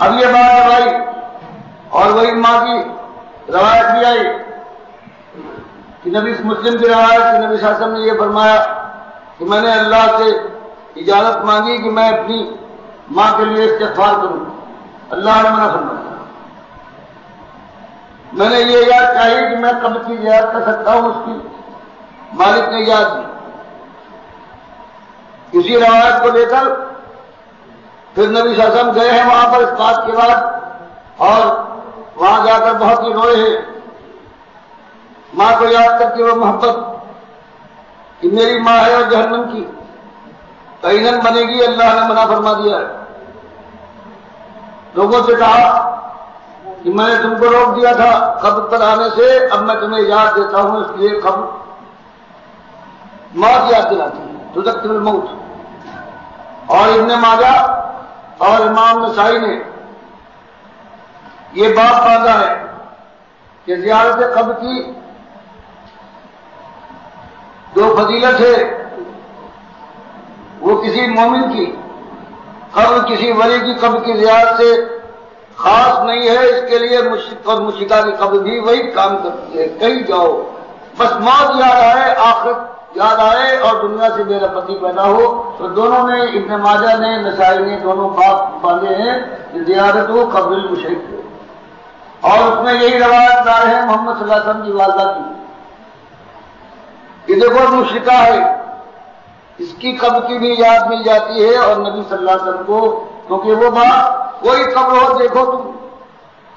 اب یہ بات جب آئی اور وہی ماں کی روایت بھی آئی کہ نبی مسلم کی روایت کہ نبی صلی اللہ علیہ وسلم نے یہ فرمایا کہ میں نے اللہ سے اجازت مانگی کہ میں اپنی ماں کے لیے استغفار کروں، اللہ نے منع فرمایا۔ میں نے یہ یاد چاہی کہ میں قبر کی زیارت کر سکتا ہوں، اس کی مالک نے یاد دی۔ اسی روایت کو لے کر پھر نبی صلی اللہ علیہ وسلم گئے ہیں وہاں پر اس بات کے بعد، اور وہاں جا کر بہت ہی روئے ہیں، ماں کو یاد کر کے وہ محبت کہ میری ماں ہے اور جہنم کی یقیناً بنے گی، اللہ نے منع فرما دیا ہے۔ لوگوں سے کہا کہ میں نے تم کو روک دیا تھا قبر پر آنے سے، اب میں تمہیں یاد دیتا ہوں، اس لیے قبر موت یاد دلاتی ہے، تذکر الموت۔ اور ابن ماجہ اور امام نسائی نے یہ باب باندھا ہے کہ زیارت قبر کی جو فضیلت ہے وہ کسی مومن کی قبر، کسی ولی کی قبر کی زیارت سے خاص نہیں ہے۔ اس کے لیے مشرک اور مشرکہ کی قبر بھی وہی کام کرتی ہے۔ کہیں جاؤ بس موت یاد آئے، آخرت یاد آئے اور دنیا سے میرا پتی پیدا ہو، تو دونوں نے ابن ماجہ نے نسائی نے دونوں باب باندھے ہیں کہ زیارت ہو قبر المشرک ہے۔ اور اس میں یہی روایت دار ہے محمد صلی اللہ علیہ وسلم کی والدہ کی کہ دیکھو مشرکہ ہے، اس کی قبر کی بھی یاد مل جاتی ہے، اور نبی صلی اللہ علیہ وسلم کو، کیونکہ وہ بات کوئی قبر ہو دیکھو تم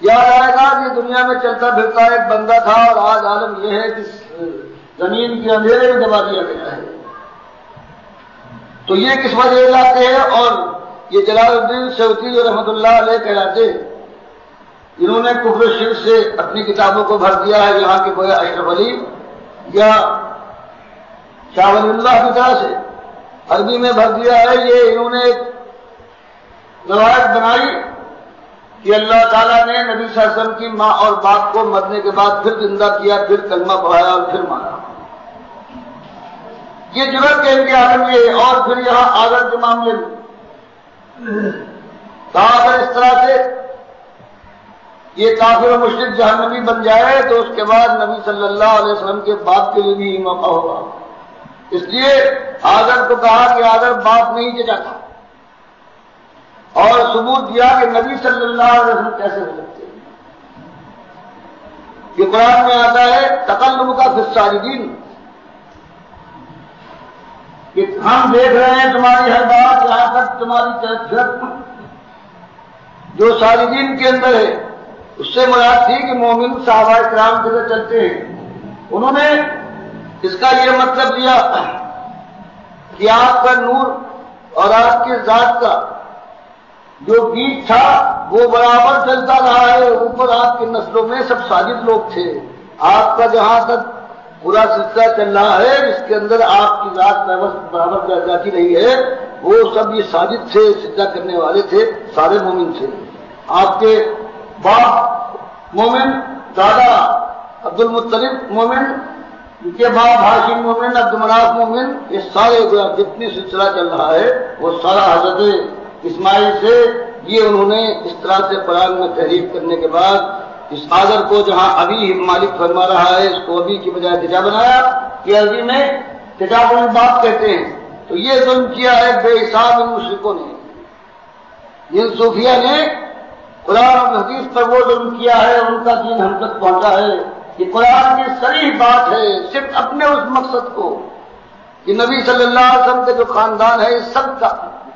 یاد آئے گا کہ دنیا میں چلتا پھرتا ایک بندہ تھا، اور آج عالم یہ ہے کہ زمین کے اندھیرے میں دبا دیا گیا ہے۔ تو یہ کس وجہ لاتے ہیں، اور یہ جلال الدین سیوطی جو رحمۃ اللہ علیہ کہلاتے ہیں، جنہوں نے کفر شرک سے اپنی کتابوں کو بھر دیا ہے، یہاں کے گویا اشرف علی یا شاہ ولی اللہ کی طرح سے عربی میں بھر دیا ہے، یہ انہوں نے ایک روایت بنائی کہ اللہ تعالیٰ نے نبی صلی اللہ علیہ وسلم کی ماں اور باپ کو مرنے کے بعد پھر زندہ کیا، پھر کلمہ پڑھایا اور پھر مارا۔ یہ جرأت کے ان کے عالم یہ ہے۔ اور پھر یہاں آدر کے معاملے میں کہا اگر اس طرح سے یہ کافر و مشرک جہنمی بن جائے تو اس کے بعد نبی صلی اللہ علیہ وسلم کے باپ کے لیے بھی یہ موقع ہوگا۔ اس لیے آدر کو کہا کہ آدر باپ نہیں چچا، اور ثبوت دیا کہ نبی صلی اللہ علیہ وسلم کیسے ہو سکتے ہیں۔ یہ قرآن میں آتا ہے تکلم کا فی الساجدین، کہ ہم دیکھ رہے ہیں تمہاری ہر بات، یہاں تک تمہاری کیفیت جو ساجدین کے اندر ہے، اس سے مراد تھی کہ مومن صحابہ کرام کے اندر چلتے ہیں۔ انہوں نے اس کا یہ مطلب دیا کہ آپ کا نور اور آپ کی ذات کا جو بیچ تھا وہ برابر چلتا رہا ہے، اوپر آپ کی نسلوں میں سب ساجد لوگ تھے۔ آپ کا جہاں تک پورا سلسلہ چل رہا ہے جس کے اندر آپ کی ذات برابر جاتی رہی ہے، وہ سب یہ ساجد تھے، سجدہ کرنے والے تھے، سارے مومن تھے۔ آپ کے باپ مومن، دادا عبد المطلب مومن، ان کے باپ ہاشم مومن، عبد مناف مومن، یہ سارے جتنی سلسلہ چل رہا ہے وہ سارا حضرت اسماعیل سے، یہ انہوں نے اس طرح سے قرآن میں تحریف کرنے کے بعد اس آدر کو جہاں ابھی مالک فرما رہا ہے اس کو ابھی کی بجائے چچا بنایا، کہ عربی میں چچا کو باپ کہتے ہیں۔ تو یہ ظلم کیا ہے بے حساب ان مشرکوں نے، جن صوفیہ نے قرآن اور حدیث پر وہ ظلم کیا ہے، ان کا دین ہم تک پہنچا ہے۔ یہ قرآن کی صریح بات ہے، صرف اپنے اس مقصد کو کہ نبی صلی اللہ علیہ وسلم کے جو خاندان ہے سب کا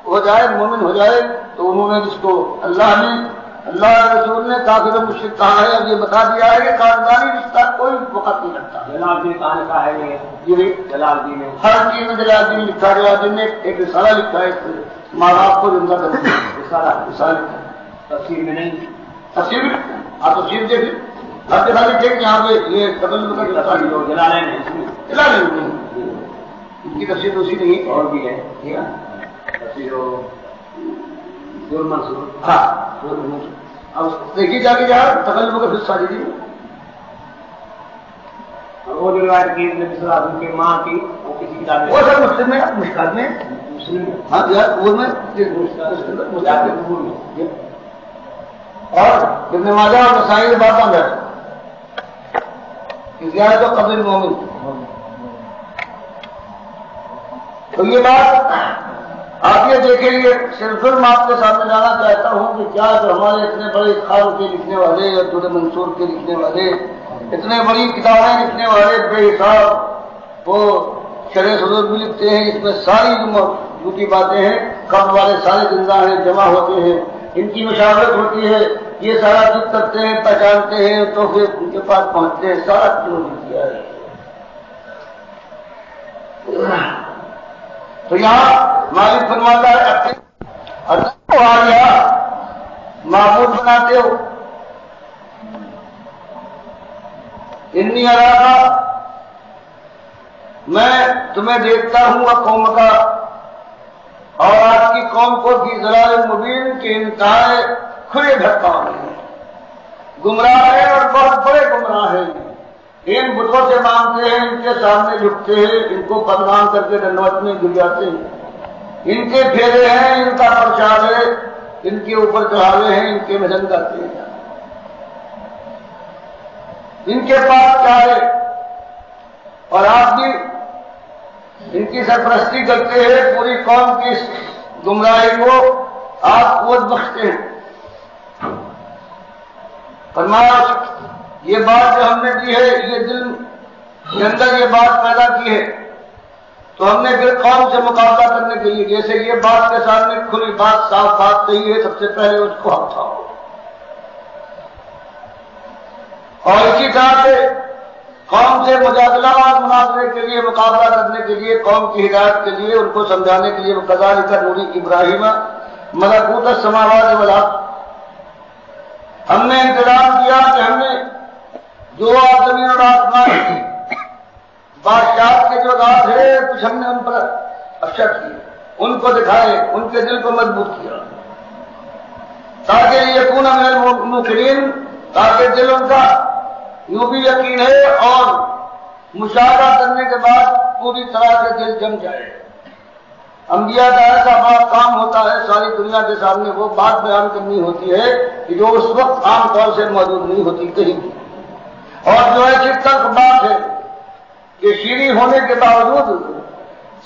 ہو جائے، مومن ہو جائے، تو انہوں نے جس کو اللہ رسول نے کافر و مشرک کہا ہے، اب یہ بتا دیا ہے کہ خاندانی رشتہ کوئی وقت نہیں رکھتا۔ جلال الدین کہاں کا ہے یہ؟ جلال الدین نے ہر چیز میں جلال الدین لکھا، جلال الدین نے ایک رسالہ لکھا ہے، ماں باپ کو زندہ کرنے کا رسالہ لکھا ہے، تفسیر میں نہیں، تفسیر آپ تفسیر دیکھیں ہر جگہ لکھے کہ یہاں پہ یہ قبل کا جلا لیں ان کی تفسیر دوسری نہیں اور بھی ہے تفسیر منصور ہاں اب دیکھیے جا کے جہاں تقلب کا پھر ساری دی وہ جو روایت کی نبی صلی اللہ علیہ وسلم کی ماں کی وہ کسی کتاب میں وہ سر مسلم میں مشکات میں مسلم میں ہاں وہ میں اور ابن ماجہ اور نسائی کی بات آن ہے کہ زیادہ تو قبل مومن تو یہ بات آپ یہ دیکھیں گے صرف ظلم آپ کے سامنے لانا چاہتا ہوں کہ کیا جو ہمارے اتنے بڑے خان کے لکھنے والے یا در منصور کے لکھنے والے اتنے بڑی کتابیں لکھنے والے بے حساب وہ شرح صدور بھی لکھتے ہیں، اس میں ساری جھوٹی باتیں ہیں، قبر والے سارے زندہ ہیں، جمع ہوتے ہیں، ان کی مشاورت ہوتی ہے، یہ سارا چیز کرتے ہیں، پہچانتے ہیں تو پھر ان کے پاس پہنچتے ہیں، سارا کیوں لکھ دیا ہے۔ تو یہاں مالک فرماتا ہے اپنے معبود بناتے ہو، انی ارادا میں تمہیں دیکھتا ہوں قوم کا اور آپ کی قوم کو بھی ضلال مبین کے انتہائی کھلے بھٹکاؤ ہیں، گمراہ ہے اور بہت بڑے گمراہ ہیں، ان بتوں سے مانگتے ہیں، ان کے سامنے جھکتے ہیں، ان کو بدنام کر کے دنوت میں گر جاتے ہیں، ان کے پھیرے ہیں، ان کا پرچار ہے، ان کے اوپر چڑھاوے ہیں، ان کے بھجن گاتے ہیں، ان کے پاس کیا ہے، اور آپ بھی ان کی سرپرستی کرتے ہیں، پوری قوم کی گمراہی کو آپ قوت بخشتے ہیں۔ فرمایا یہ بات جو ہم نے دی ہے، یہ دل کے اندر یہ بات پیدا کی ہے تو ہم نے پھر قوم سے مقابلہ کرنے کے لیے جیسے یہ بات کے سامنے کھلی بات صاف بات کہی ہے، سب سے پہلے اس کو ہٹاؤ، اور اسی طرح سے قوم سے مجادلہ اور مناظرے کے لیے، مقابلہ کرنے کے لیے، قوم کی ہدایت کے لیے، ان کو سمجھانے کے لیے کذالک نوری ابراہیم ملکوت السماوات والارض، ہم نے انتظام کیا کہ ہم نے جو زمین اور آسمان کی بادشاہ کے جو رات ہے کچھ ہم نے ان پر افشر کیے، ان کو دکھائے، ان کے دل کو مضبوط کیا تاکہ یکون من الموقنین، تاکہ دل ان کا یوں بھی یقین ہے اور مشاہدہ کرنے کے بعد پوری طرح سے دل جم جائے۔ انبیاء کا ایسا بڑا کام ہوتا ہے ساری دنیا کے سامنے وہ بات بیان کرنی ہوتی ہے کہ جو اس وقت عام طور سے موجود نہیں ہوتی کہیں بھی، اور جو ایسی تلخ بات ہے کہ شیریں ہونے کے باوجود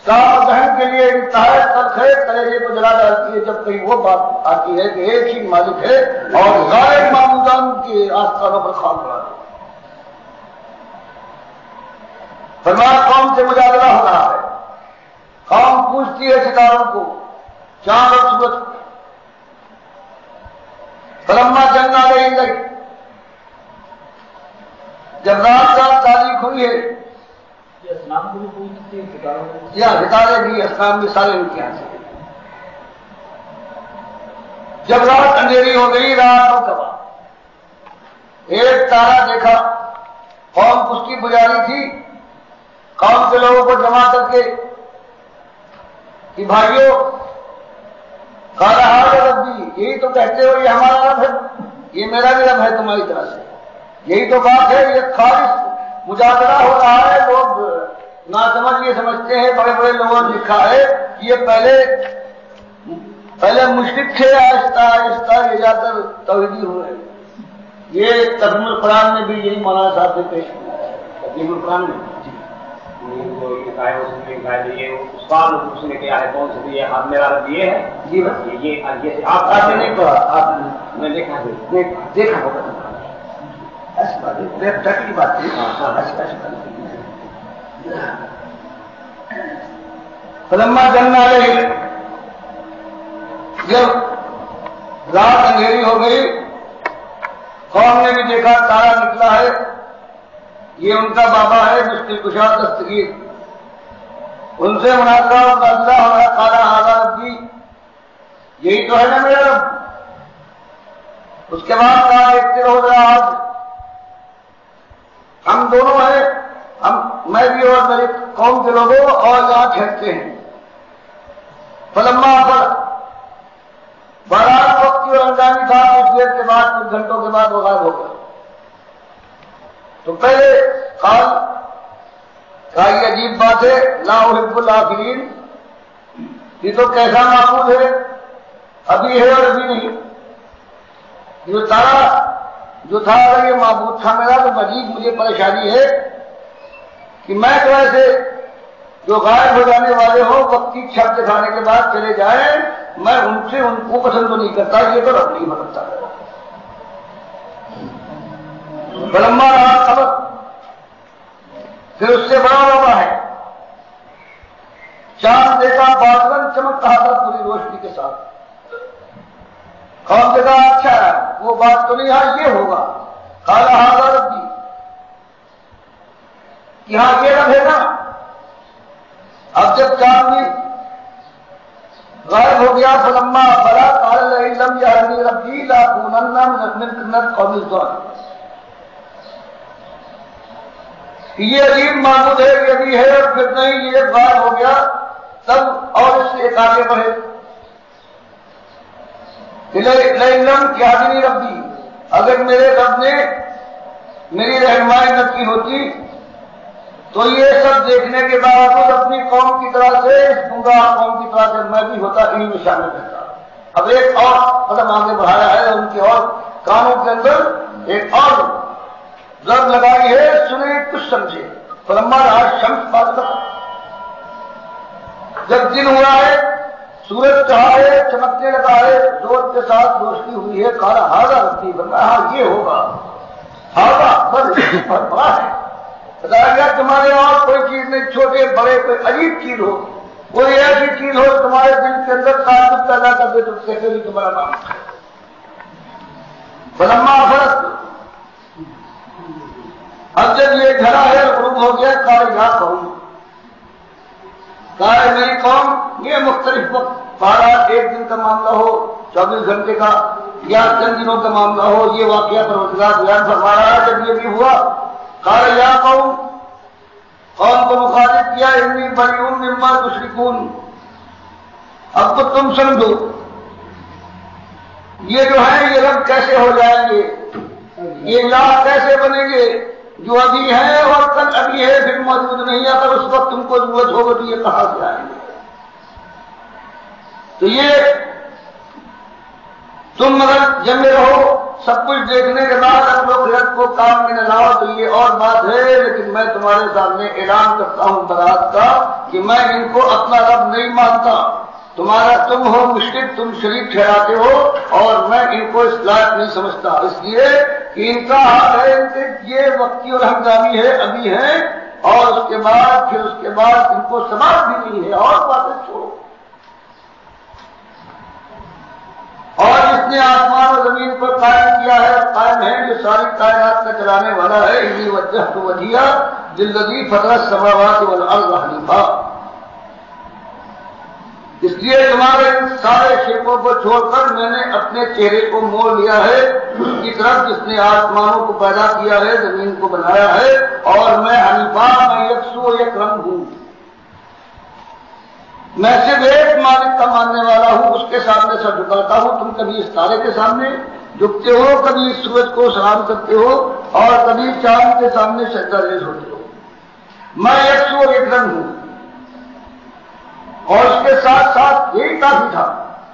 صاف ذہن کے لیے انتہائی تلخ ہے، کلیجے کو جلا ڈالتی ہے جب کہیں وہ بات آتی ہے کہ ایک ہی مالک ہے اور غائب معبودان کے آستانوں پر خاک بڑھا دے۔ فرمایا قوم سے مجادلہ ہو رہا ہے، قوم پوچھتی ہے ستاروں کو، چاند اور سورج کو، فلما جنگ آ گئی، جب رات رات تاریخ ہوئی ہے، اسلام کو بھی پوچھتے ہیں ستاروں کو، یا ستارے بھی اسلام بھی سارے امتحان سے، جب رات اندھیری ہو گئی، رات کا بعد ایک تارا دیکھا، قوم اس کی پجاری تھی، قوم کے لوگوں کو جمع کر کے کہ بھائیوں قال ھذا ربی، یہی تو کہتے ہو یہ ہمارا رب ہے، یہ میرا بھی رب ہے تمہاری طرح سے، یہی تو بات ہے، یہ خالص مجادلہ ہو رہا ہے۔ لوگ ناسمجھ یہ سمجھتے ہیں، بڑے بڑے لوگوں نے لکھا ہے کہ یہ پہلے مشرک تھے، آہستہ آہستہ یہ جا کر توحیدی ہوئے۔ یہ ترجمہ القرآن میں بھی یہی مولانا صاحب نے پیش کیا ہے، ترجمہ القرآن میں پوچھنے کے ہے کون سے یہ آپ میرا رب یہ ہے جی یہ آپ نے نہیں پڑھا، آپ نے دیکھا دیکھا ہوگا، ایسی بات ہے، بات فلما جنگ آ گئی، جب رات اندھیری ہو گئی، قوم نے بھی دیکھا تارا نکلا ہے، یہ ان کا بابا ہے مشکل کشا دستگیر، ان سے مناظرہ اور مباحثہ ہو رہا، قال ھذا ربی، یہی تو ہے نا میرا رب، اس کے بعد کہا ایک دن ہو گیا آج ہم دونوں ہیں، میں بھی اور میری قوم کے لوگوں اور یہاں ٹھہرتے ہیں۔ فلما پر بارات وقت اور انجانی تھا، کچھ دیر کے بعد کچھ گھنٹوں کے بعد وہ غائب ہو گیا۔ تو پہلے کہا یہ عجیب بات ہے، لا احب الآخرین، یہ تو کیسا معقول ہے، ابھی ہے اور ابھی نہیں۔ یہ تارا جو تھا اگر یہ معبود تھا میرا تو عجیب مجھے پریشانی ہے کہ میں تو ایسے جو غائب ہو جانے والے ہو وقتی چھپ دکھانے کے بعد چلے جائیں، میں ان سے ان کو پسند تو نہیں کرتا، یہ تو رب نہیں بدلتا ہے۔ فلما رہا خبر، پھر اس سے بڑا وبا ہے، چاند دیکھا بادل چمک رہا تھا پوری روشنی کے ساتھ۔ قوم نے کہا اچھا ہے وہ بات تو نہیں، ہاں یہ ہوگا، قال ھذا ربی، کہ ہاں یہ رب ہے نا۔ اب جب چاند بھی غائب ہو گیا، فلما فلا قال لئن لم يهدني ربي لأكونن من القوم الظالمين، یہ عجیب معبود ہے، یہ بھی ہے اور پھر نہیں، یہ غائب ہو گیا تب اور اس سے ایک آگے بڑھے لئن لم يهدني ربي، اگر میرے رب نے میری رہنمائی نہ کی ہوتی تو یہ سب دیکھنے کے باوجود اپنی قوم کی طرح سے، اس گمراہ قوم کی طرح سے میں بھی ہوتا، انہیں میں شامل رہتا۔ اب ایک اور قدم آگے بڑھایا ہے، ان کے اور کانوں کے اندر ایک اور ضرب لگائی ہے، سنیں کچھ سمجھے۔ فلما رأى الشمس بازغة، جب دن ہوا ہے، سورج چڑھا ہے، چمکنے لگا ہے، زور کے ساتھ روشنی ہوئی ہے، قال ھذا ربی، ہاں یہ ہوگا، ھذا بڑا ہے، بتایا گیا تمہارے اور کوئی چیز نہیں، چھوٹے بڑے کوئی عجیب چیز ہو، کوئی ایسی چیز ہو تمہارے دل کے اندر تعلق پیدا کر دے تو کیسے بھی تمہارا نام ہے۔ فلما فرق، اب جب یہ گھرا ہے غروب ہو گیا، قال یا قوم، کہا میری قوم، یہ مختلف وقت، بارہ ایک دن کا معاملہ ہو، 24 گھنٹے کا، یا چند دنوں کا معاملہ ہو، یہ واقعہ پروردگار بیان فرما رہا ہے۔ جب یہ بھی ہوا، قال یا قوم کو مخاطب کیا، انی بریء مما تشرکون، اب تو تم سمجھو یہ جو ہے یہ رب کیسے ہو جائیں گے، یہ الہ کیسے بنیں گے، جو ابھی ہے اور کل ابھی ہے پھر موجود نہیں، اگر اس وقت تم کو ضرورت ہوگا تو یہ کہاں سے آئیں گے۔ تو یہ تم اگر جمے رہو سب کچھ دیکھنے کے بعد اپنے خیرت کو کام میں نہ لاؤ تو یہ اور بات ہے، لیکن میں تمہارے سامنے اعلان کرتا ہوں برات کا کہ میں ان کو اپنا رب نہیں مانتا، تمہارا تم ہو مشرک، تم شریک ٹھہراتے ہو، اور میں ان کو اس لائق نہیں سمجھتا، اس لیے کہ ان کا حال ہے کہ یہ وقتی اور ہنگامی ہے، ابھی ہے، اور اس کے بعد ان کو سماج بھی نہیں ہے، اور باتیں چھوڑو۔ اور جس نے آسمان و زمین پر قائم کیا ہے، قائم ہے، جو ساری کائنات کا چلانے والا ہے، انی وجہت وجہیہ للذی فطر السماوات والارض حنیفا، اس لیے تمہارے ان سارے شرکوں کو چھوڑ کر میں نے اپنے چہرے کو موڑ لیا ہے اس کی طرف جس نے آسمانوں کو پیدا کیا ہے، زمین کو بنایا ہے، اور میں حنیفا، میں یکسو و یک رنگ ہوں، میں صرف ایک مالک کا ماننے والا ہوں، اس کے سامنے سر جھکاتا ہوں۔ تم کبھی اس تارے کے سامنے جھکتے ہو، کبھی اس سورج کو سلام کرتے ہو، اور کبھی چاند کے سامنے سجدہ ریز ہوتے ہو، میں یکسو و یک رنگ ہوں۔ اور اس کے ساتھ ساتھ یہی کافی تھا،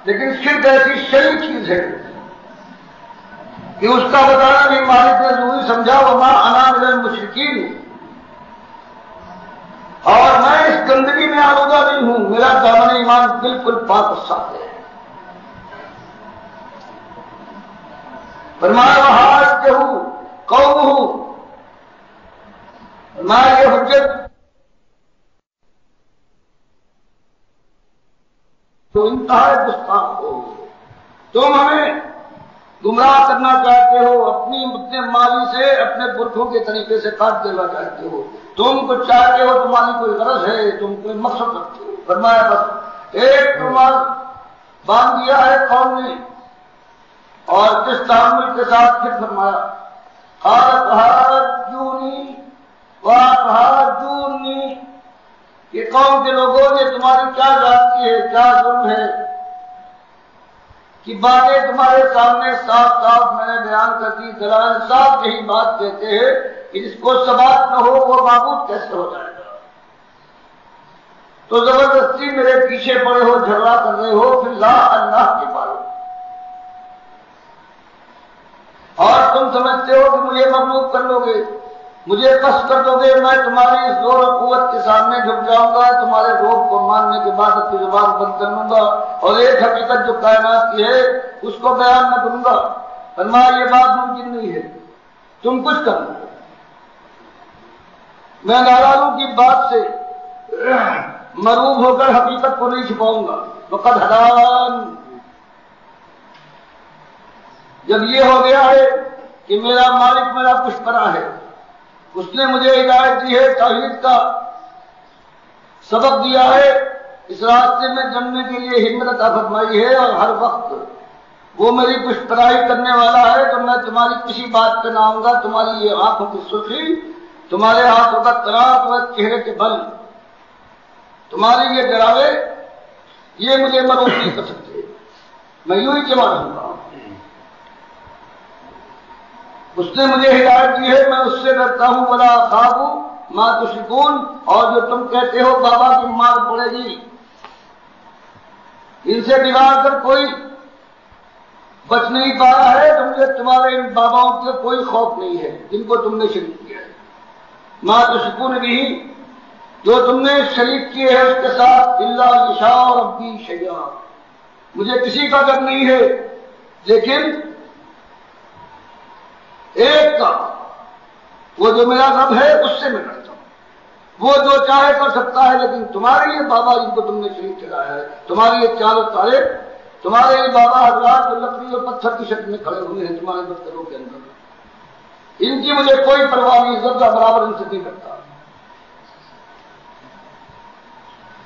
لیکن شرک ایسی شرعی چیز ہے کہ اس کا بتانا بھی مالک نے ضروری سمجھا، وما انا من المشرکین، اور میں اس گندگی میں آلودہ نہیں ہوں، میرا دامن ایمان بالکل پاک و صاف ہے۔ فرمایا وحاجہ قومہ، فرمایا یہ حجت تو انتہائی گستاخ ہو، تم ہمیں گمراہ کرنا چاہتے ہو، اپنے مالی سے، اپنے برکھوں کے طریقے سے کاٹ دینا چاہتے ہو، تم کچھ چاہتے ہو، تمہاری کوئی غرض ہے، تم کوئی مقصد رکھتے ہو۔ فرمایا بس ایک تمہار باندھ دیا ہے قوم نے، اور جس تحمل کے ساتھ پھر فرمایا قالت حاجونی وحاجونی، یہ قوم کے لوگوں نے تمہاری کیا زیادتی ہے، کیا ظلم ہے کہ باتیں تمہارے سامنے صاف صاف میں نے بیان کر دی، دلائل صاف یہی بات کہتے ہیں کہ جس کو ثبات نہ ہو وہ معبود کیسے ہو جائے گا؟ تو زبردستی میرے پیچھے پڑے ہو، جھگڑا کر رہے ہو، پھر لا اللہ کے پالو، اور تم سمجھتے ہو کہ مجھے مغلوب کر لو گے، مجھے پس کر دو گے، میں تمہاری زور و قوت کے سامنے جھک جاؤں گا، تمہارے روب کو ماننے کے بعد اپنی زبان بند کر لوں گا اور ایک حقیقت جو کائنات کی ہے اس کو بیان نہ کروں گا۔ فرمایا یہ بات ممکن نہیں ہے، تم کچھ کر لو، میں نارالوں کی بات سے مروب ہو کر حقیقت کو نہیں چھپاؤں گا۔ وقد ہدان، جب یہ ہو گیا ہے کہ میرا مالک میرا پشپرا ہے، اس نے مجھے ہدایت دی ہے، توحید کا سبق دیا ہے، اس راستے میں جمنے کے لیے ہمت عطا فرمائی ہے، اور ہر وقت وہ میری پشپرائی کرنے والا ہے، تو میں تمہاری کسی بات پہ نہ آؤں گا۔ تمہاری یہ آنکھوں کی سرخی، تمہارے ہاتھوں کا تراک، تمہارے چہرے کے بل، تمہاری یہ ڈراوے، یہ مجھے مروب نہیں کر سکتے، میں یوں ہی چلا رہوں گا۔ اس نے مجھے ہدایت دی ہے، میں اس سے ڈرتا ہوں، ولا اخاف ما تشرکون، اور جو تم کہتے ہو بابا کی مار پڑے گی، ان سے بگاڑ کر کوئی بچ نہیں پا رہا ہے، تمہیں تمہارے ان باباؤں کے کوئی خوف نہیں ہے جن کو تم نے شریک کیا ہے۔ ما تشرکون بھی، جو تم نے شریک کیے ہیں اس کے ساتھ، الا یشاء ربی شیئا، مجھے کسی کا ڈر نہیں ہے، لیکن ایک کا، وہ جو میرا رب ہے اس سے میں ڈرتا ہوں، وہ جو چاہے کر سکتا ہے، لیکن تمہارے یہ بابا جن کو تم نے شریک چلایا ہے، تمہاری یہ چال و تارے، تمہارے یہ بابا حضرات جو لکڑی اور پتھر کی شکل میں کھڑے ہوئے ہیں تمہارے دفتروں کے اندر، ان کی مجھے کوئی پرواہ نہیں، ذرہ برابر ان سے نہیں کرتا۔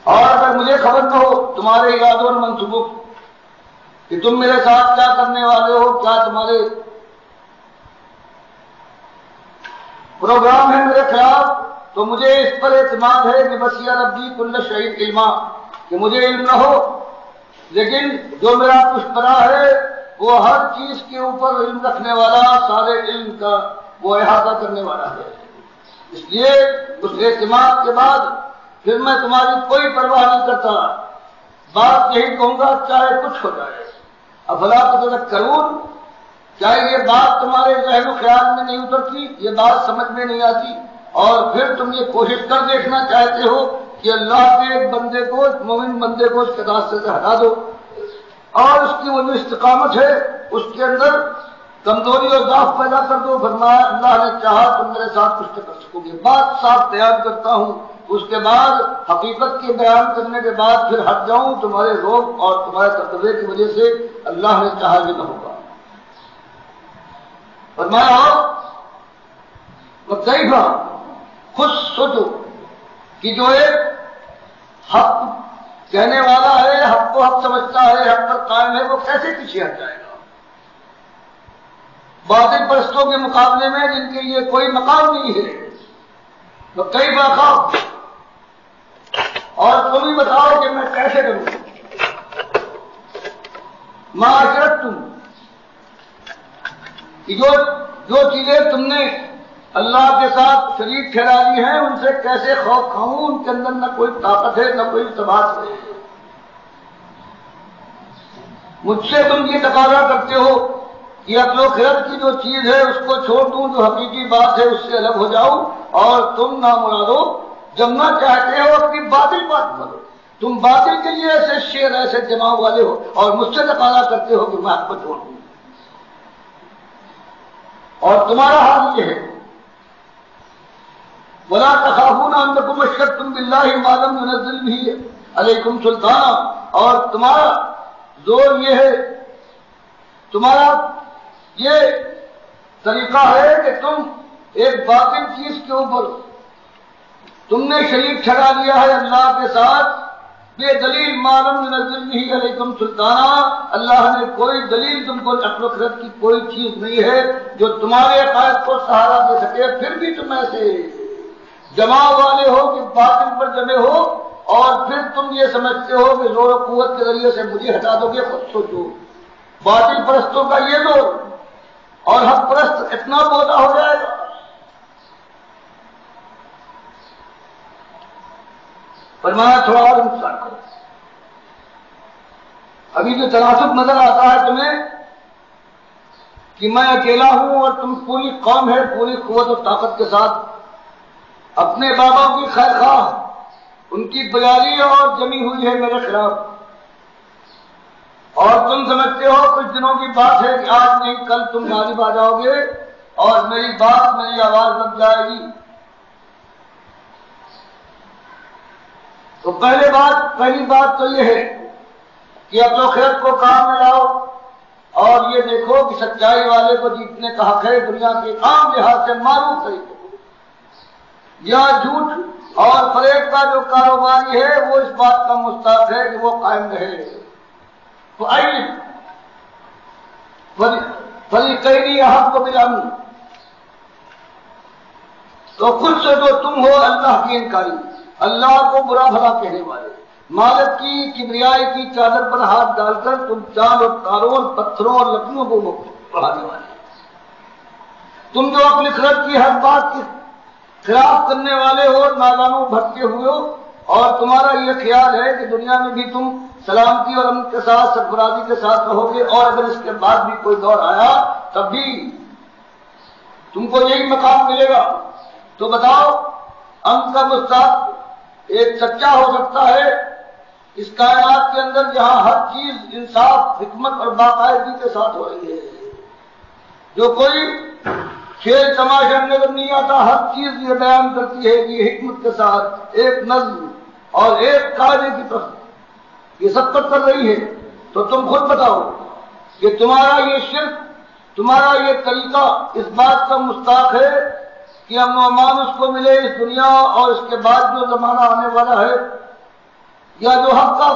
اور اگر مجھے خبر نہ ہو تمہارے ارادوں اور منصوبوں کہ تم میرے ساتھ کیا کرنے والے ہو، کیا تمہارے پروگرام ہے میرے خلاف، تو مجھے اس پر اعتماد ہے کہ وسیع ربی کل شیء علما، کہ مجھے علم نہ ہو، لیکن جو میرا پشپرا ہے وہ ہر چیز کے اوپر علم رکھنے والا، سارے علم کا وہ احاطہ کرنے والا ہے۔ اس لیے اس اعتماد کے بعد پھر میں تمہاری کوئی پرواہ نہیں کرتا، بات یہی کہوں گا چاہے کچھ ہو جائے۔ افلا تذکرون، کیا یہ بات تمہارے ذہن و خیال میں نہیں اترتی، یہ بات سمجھ میں نہیں آتی؟ اور پھر تم یہ کوشش کر دیکھنا چاہتے ہو کہ اللہ کے ایک بندے کو، مومن بندے کو اس کے راستے سے ہٹا دو، اور اس کی وہ جو استقامت ہے اس کے اندر کمزوری اور ضعف پیدا کر دو۔ فرمایا اللہ نے چاہا تم میرے ساتھ کچھ نہ کر سکو گے، بات صاف بیان کرتا ہوں، اس کے بعد حقیقت کے بیان کرنے کے بعد پھر ہٹ جاؤں تمہارے روب اور تمہارے تقوی کی وجہ سے، اللہ نے چاہا یہ نہ ہوگا۔ فرمایا کئی بار خود سوچو کہ جو ایک حق کہنے والا ہے، حق کو حق سمجھتا ہے، حق پر قائم ہے، وہ کیسے پیچھے ہٹ جائے گا باطل پرستوں کے مقابلے میں جن کے لیے کوئی مقام نہیں ہے؟ تو کئی بار خواب، اور تم ہی بتاؤ کہ میں کیسے کروں؟ معاشرت تم جو چیزیں تم نے اللہ کے ساتھ شریک ٹھہرا دی ہیں، ان سے کیسے خوف کھاؤں؟ ان کے اندر نہ کوئی طاقت ہے نہ کوئی ثبات ہے۔ مجھ سے تم یہ تقاضا کرتے ہو کہ عقل و خرد کی جو چیز ہے اس کو چھوڑ دوں، جو حقیقی بات ہے اس سے الگ ہو جاؤں، اور تم نامرادو جمنا چاہتے ہو اپنی باطل بات کرو، تم باطل کے لیے ایسے شیر ایسے جماؤ والے ہو، اور مجھ سے تقاضا کرتے ہو کہ میں آپ کو چھوڑ دوں۔ اور تمہارا حال یہ ہے، وَلَا تَخَافُونَ أَنَّكُمْ أَشْرَكْتُمْ بِاللَّهِ مَا لَمْ يُنَزِّلْ بِهِ عَلَيْكُمْ سُلْطَانًا، اور تمہارا زور یہ ہے، تمہارا یہ طریقہ ہے کہ تم ایک باطل چیز کے اوپر تم نے شریک ٹھہرا لیا ہے اللہ کے ساتھ، بے دلیل معلوم نزل نہیں علیکم سلطانہ، اللہ نے کوئی دلیل تم کو عقل و خرد کی کوئی چیز نہیں ہے جو تمہارے عقائد کو سہارا دے سکے، پھر بھی تم ایسے جماع والے ہو کہ باطل پر جمے ہو، اور پھر تم یہ سمجھتے ہو کہ زور و قوت کے ذریعے سے مجھے ہٹا دو گے۔ خود سوچو، باطل پرستوں کا یہ دور اور حق پرست اتنا بودا ہو جائے گا۔ فرمایا تھوڑا اور انتظار کرو، ابھی جو تناسب نظر آتا ہے تمہیں کہ میں اکیلا ہوں اور تم پوری قوم ہے پوری قوت و طاقت کے ساتھ اپنے بابا کی خیر خواہ، ان کی بیاری اور جمی ہوئی ہے میرے خلاف، اور تم سمجھتے ہو کچھ دنوں کی بات ہے کہ آج نہیں کل تم غالب آ جاؤ گے اور میری بات میری آواز لگ جائے گی۔ تو پہلی بات تو یہ ہے کہ عقل و خرد کو کام میں لاؤ اور یہ دیکھو کہ سچائی والے کو جیتنے کا حق ہے دنیا کے عام لحاظ سے معروف طریقے یا جھوٹ اور فریب کا جو کاروباری ہے وہ اس بات کا مستحق ہے کہ وہ قائم رہے۔ تو آئیے فریقین احق بالامن، تو خود سے جو تم ہو اللہ کی انکاری، اللہ کو برا بھلا کہنے والے، مالک کی کبریائی کی چادر پر ہاتھ ڈال کر تم چاند اور تاروں اور پتھروں اور لکڑیوں کو بڑھانے والے، تم جو اپنی خرد کی ہر بات کی خلاف کرنے والے ہو، نادانوں بھٹکے ہوئے ہو، اور تمہارا یہ خیال ہے کہ دنیا میں بھی تم سلامتی اور امن کے ساتھ سرفرازی کے ساتھ رہو گے، اور اگر اس کے بعد بھی کوئی دور آیا تب بھی تم کو یہی مقام ملے گا۔ تو بتاؤ، امن کا مستحق ایک سچا ہو سکتا ہے اس کائنات کے اندر جہاں ہر چیز انصاف، حکمت اور باقاعدگی کے ساتھ ہو رہی ہے، جو کوئی کھیل تماشا نظر نہیں آتا، ہر چیز یہ بیان کرتی ہے کہ حکمت کے ساتھ ایک نظم اور ایک قاعدے کی طرف یہ سبقت کر رہی ہے۔ تو تم خود بتاؤ کہ تمہارا یہ شرک، تمہارا یہ طریقہ اس بات کا مستحق ہے کہ امن و امان اس کو ملے اس دنیا اور اس کے بعد جو زمانہ آنے والا ہے، یا جو حق کا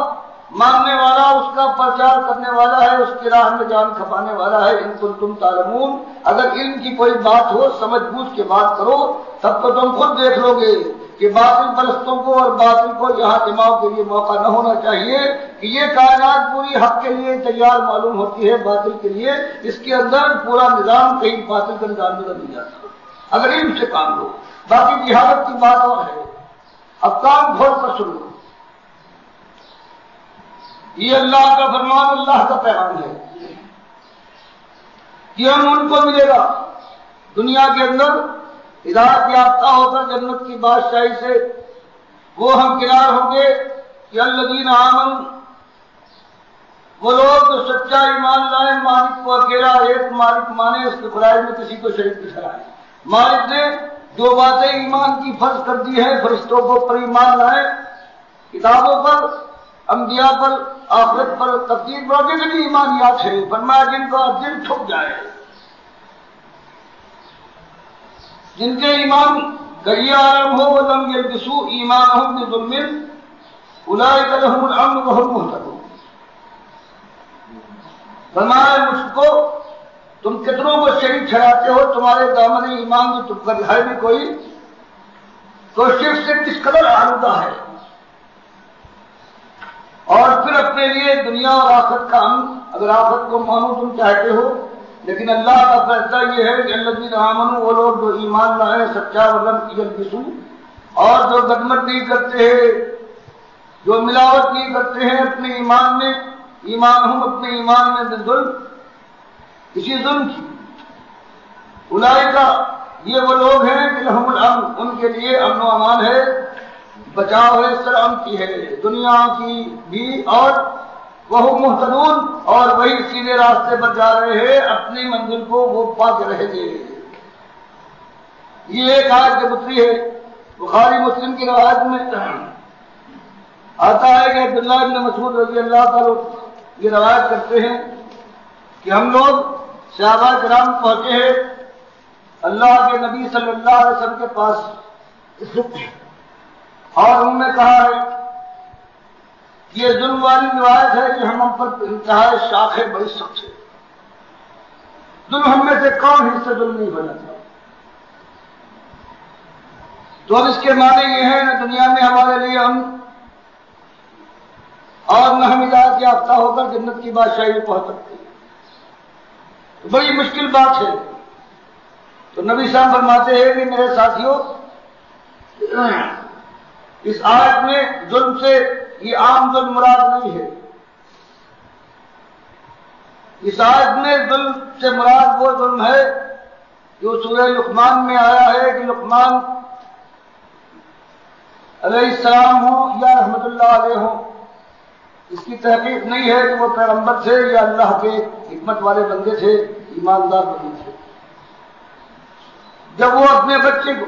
ماننے والا اس کا پرچار کرنے والا ہے، اس کی راہ میں جان کھپانے والا ہے۔ ان کنتم تعلمون، اگر علم کی کوئی بات ہو سمجھ بوجھ کے بات کرو، تب تو تم خود دیکھ لو گے کہ باطل پرستوں کو اور باطل کو یہاں جماؤ کے لیے موقع نہ ہونا چاہیے کہ یہ کائنات پوری حق کے لیے تیار معلوم ہوتی ہے، باطل کے لیے اس کے اندر پورا نظام کہیں باطل کا نظام نظر نہیں جاتا اگر علم سے کام لو۔ باقی جہالت کی بات اور ہے، اب کام کھول کر سن لو۔ یہ اللہ کا فرمان، اللہ کا پیغام ہے کہ ہم ان کو ملے گا دنیا کے اندر ہدایت یافتہ ہو کر جنت کی بادشاہی سے، وہ ہم کنار ہوں گے کہ الذین آمنوا، وہ لوگ جو سچا ایمان لائے، مالک کو اکیلا ایک مالک مانے، اس کے خدائی میں کسی کو شریک نہ ٹھہرائے۔ مالک نے جو باتیں ایمان کی فرض کر دی ہیں، فرشتوں کو پر ایمان لائے، کتابوں پر، انبیاء پر، آخرت پر، تقدیر پر، جتنی ایمانیات ہیں، فرمایا جن کا دل ٹھک جائے، جن کے ایمان گڑیا عالم ہو، وَلَمْ يَلْبِسُوا إِيمَانَهُمْ بِظُلْمٍ أُولَٰئِكَ لَهُمُ الْأَمْنُ وَهُمْ مُهْتَدُونَ۔ فرمایا مجھ کو تم کتنوں کو شریک ٹھہراتے ہو، تمہارے دامن ایمان جو تم پر ہے بھی کوئی تو شرک سے کس قدر آلودہ ہے، اور پھر اپنے لیے دنیا اور آخرت کا امن، اگر آخرت کو مانو تم چاہتے ہو، لیکن اللہ کا فیصلہ یہ ہے کہ الذین آمنوا، وہ لوگ جو ایمان لائے سچا، ولم یلبسوا، اور جو گدمت نہیں کرتے ہیں، جو ملاوٹ نہیں کرتے ہیں اپنے ایمان میں، ایمان ہم اپنے ایمان میں بالظلم، کسی ظلم کی، اولئک، یہ وہ لوگ ہیں کہ لہم الامن، ان کے لیے امن و امان ہے، بچاؤ ہے، سلام کی ہے دنیا کی بھی، اور وہ مہتدون، اور وہی سیدھے راستے پر جا رہے ہیں، اپنی منزل کو وہ پا کے رہے گے۔ یہ ایک آیت جو اتری ہے بخاری مسلم کی روایت میں آتا ہے کہ عبداللہ بن مسعود رضی اللہ تعالیٰ یہ روایت کرتے ہیں کہ ہم لوگ صحابہ کرام پہنچے ہیں اللہ کے نبی صلی اللہ علیہ وسلم کے پاس، اور انہوں نے کہا ہے یہ ظلم والی روایت ہے کہ ہم پر انتہائی شاخ ہے، بڑی سخت ہے۔ ظلم ہم میں سے کون ہی سے ظلم نہیں ہو جاتا؟ تو اب اس کے معنی یہ ہیں نہ دنیا میں ہمارے لیے ہم اور نہ ہم ہدایت یافتہ ہو کر جنت کی بادشاہی میں پہنچ سکتے ہیں، تو بڑی مشکل بات ہے۔ تو نبی صاحب فرماتے ہیں کہ میرے ساتھیوں، اس آیت میں ظلم سے یہ عام ظلم مراد نہیں ہے۔ اس آیت میں ظلم سے مراد وہ ظلم ہے جو سورہ لقمان میں آیا ہے کہ لقمان علیہ السلام ہوں یا رحمت اللہ علیہ ہوں، اس کی تحقیق نہیں ہے کہ وہ پیغمبر تھے یا اللہ کے حکمت والے بندے تھے، ایماندار بندے تھے۔ جب وہ اپنے بچے کو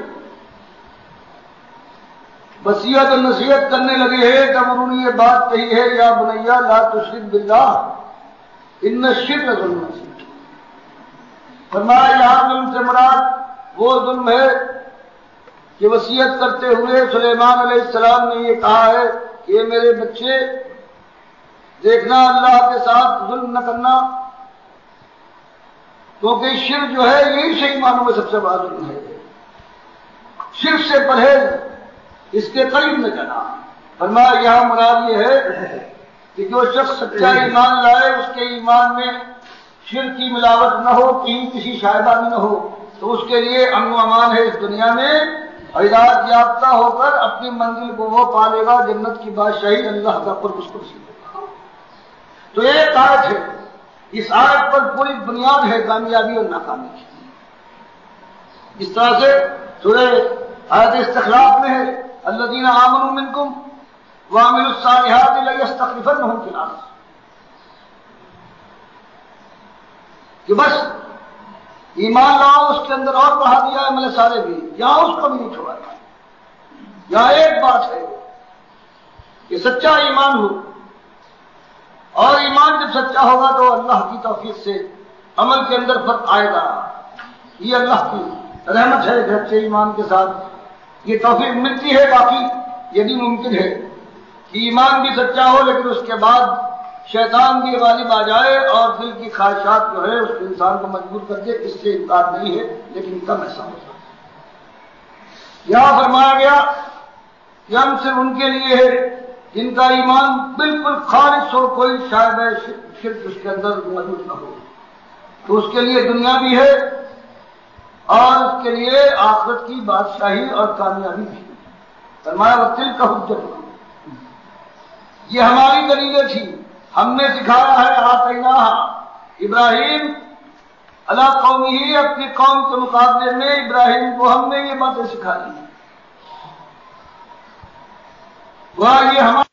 وصیت اور نصیحت کرنے لگے ہیں تب انہوں نے یہ بات کہی ہے، یا بنیا لا تشرک باللہ ان الشرک لظلم عظیم۔ فرمایا یہاں ظلم سے مراد وہ ظلم ہے کہ وصیت کرتے ہوئے سلیمان علیہ السلام نے یہ کہا ہے کہ یہ میرے بچے دیکھنا اللہ کے ساتھ ظلم نہ کرنا، کیونکہ شرک جو ہے یہی صحیح معنوں میں سب سے بڑا ظلم ہے۔ شرک سے پرہیز، اس کے قریب نہ جانا۔ فرمایا یہاں مراد یہ ہے کہ جو شخص سچا ایمان لائے اس کے ایمان میں شرک کی ملاوٹ نہ ہو، کہیں کسی شائبہ بھی نہ ہو، تو اس کے لیے امن و امان ہے اس دنیا میں، ہدایت یافتہ ہو کر اپنی منزل کو وہ پالے گا جنت کی بادشاہی، اللہ کا قرب اس کو نصیب ہوگا۔ تو ایک آیت ہے، اس آیت پر پوری بنیاد ہے کامیابی اور ناکامی کی۔ اس طرح سے سورہ آیت استخلاف میں ہے الذین آمنوا منکم وعملوا الصالحات لیستخلفنہم فی الارض، کہ بس ایمان لاؤ اس کے اندر اور بڑھا دیا ہے عمل سارے بھی، یہاں اس کو بھی نہیں چھوڑا گیا۔ یہاں ایک بات ہے کہ سچا ایمان ہو، اور ایمان جب سچا ہوگا تو اللہ کی توفیق سے عمل کے اندر فرق آئے گا۔ یہ اللہ کی رحمت ہے کہ سچے ایمان کے ساتھ یہ توفیق ملتی ہے۔ باقی یہ بھی ممکن ہے کہ ایمان بھی سچا ہو لیکن اس کے بعد شیطان بھی غالب آ جائے اور دل کی خواہشات جو ہے اس انسان کو مجبور کر دے، اس سے انکار نہیں ہے لیکن کم ایسا ہوتا ہے۔ یہاں فرمایا گیا کہ ہم صرف ان کے لیے ہے جن کا ایمان بالکل خالص ہو، کوئی شاید شرک اس کے اندر موجود نہ ہو، تو اس کے لیے دنیا بھی ہے اور اس کے لیے آخرت کی بادشاہی اور کامیابی بھی۔ فرمایا وَتِلْكَ حُجَّتُنَا، یہ ہماری دلیلیں تھی، ہم نے سکھایا ہے آتَيْنَاهَا ابراہیم علی قومہ، اپنی قوم کے مقابلے میں ابراہیم کو ہم نے یہ باتیں سکھائی۔ وہ یہ ہمارے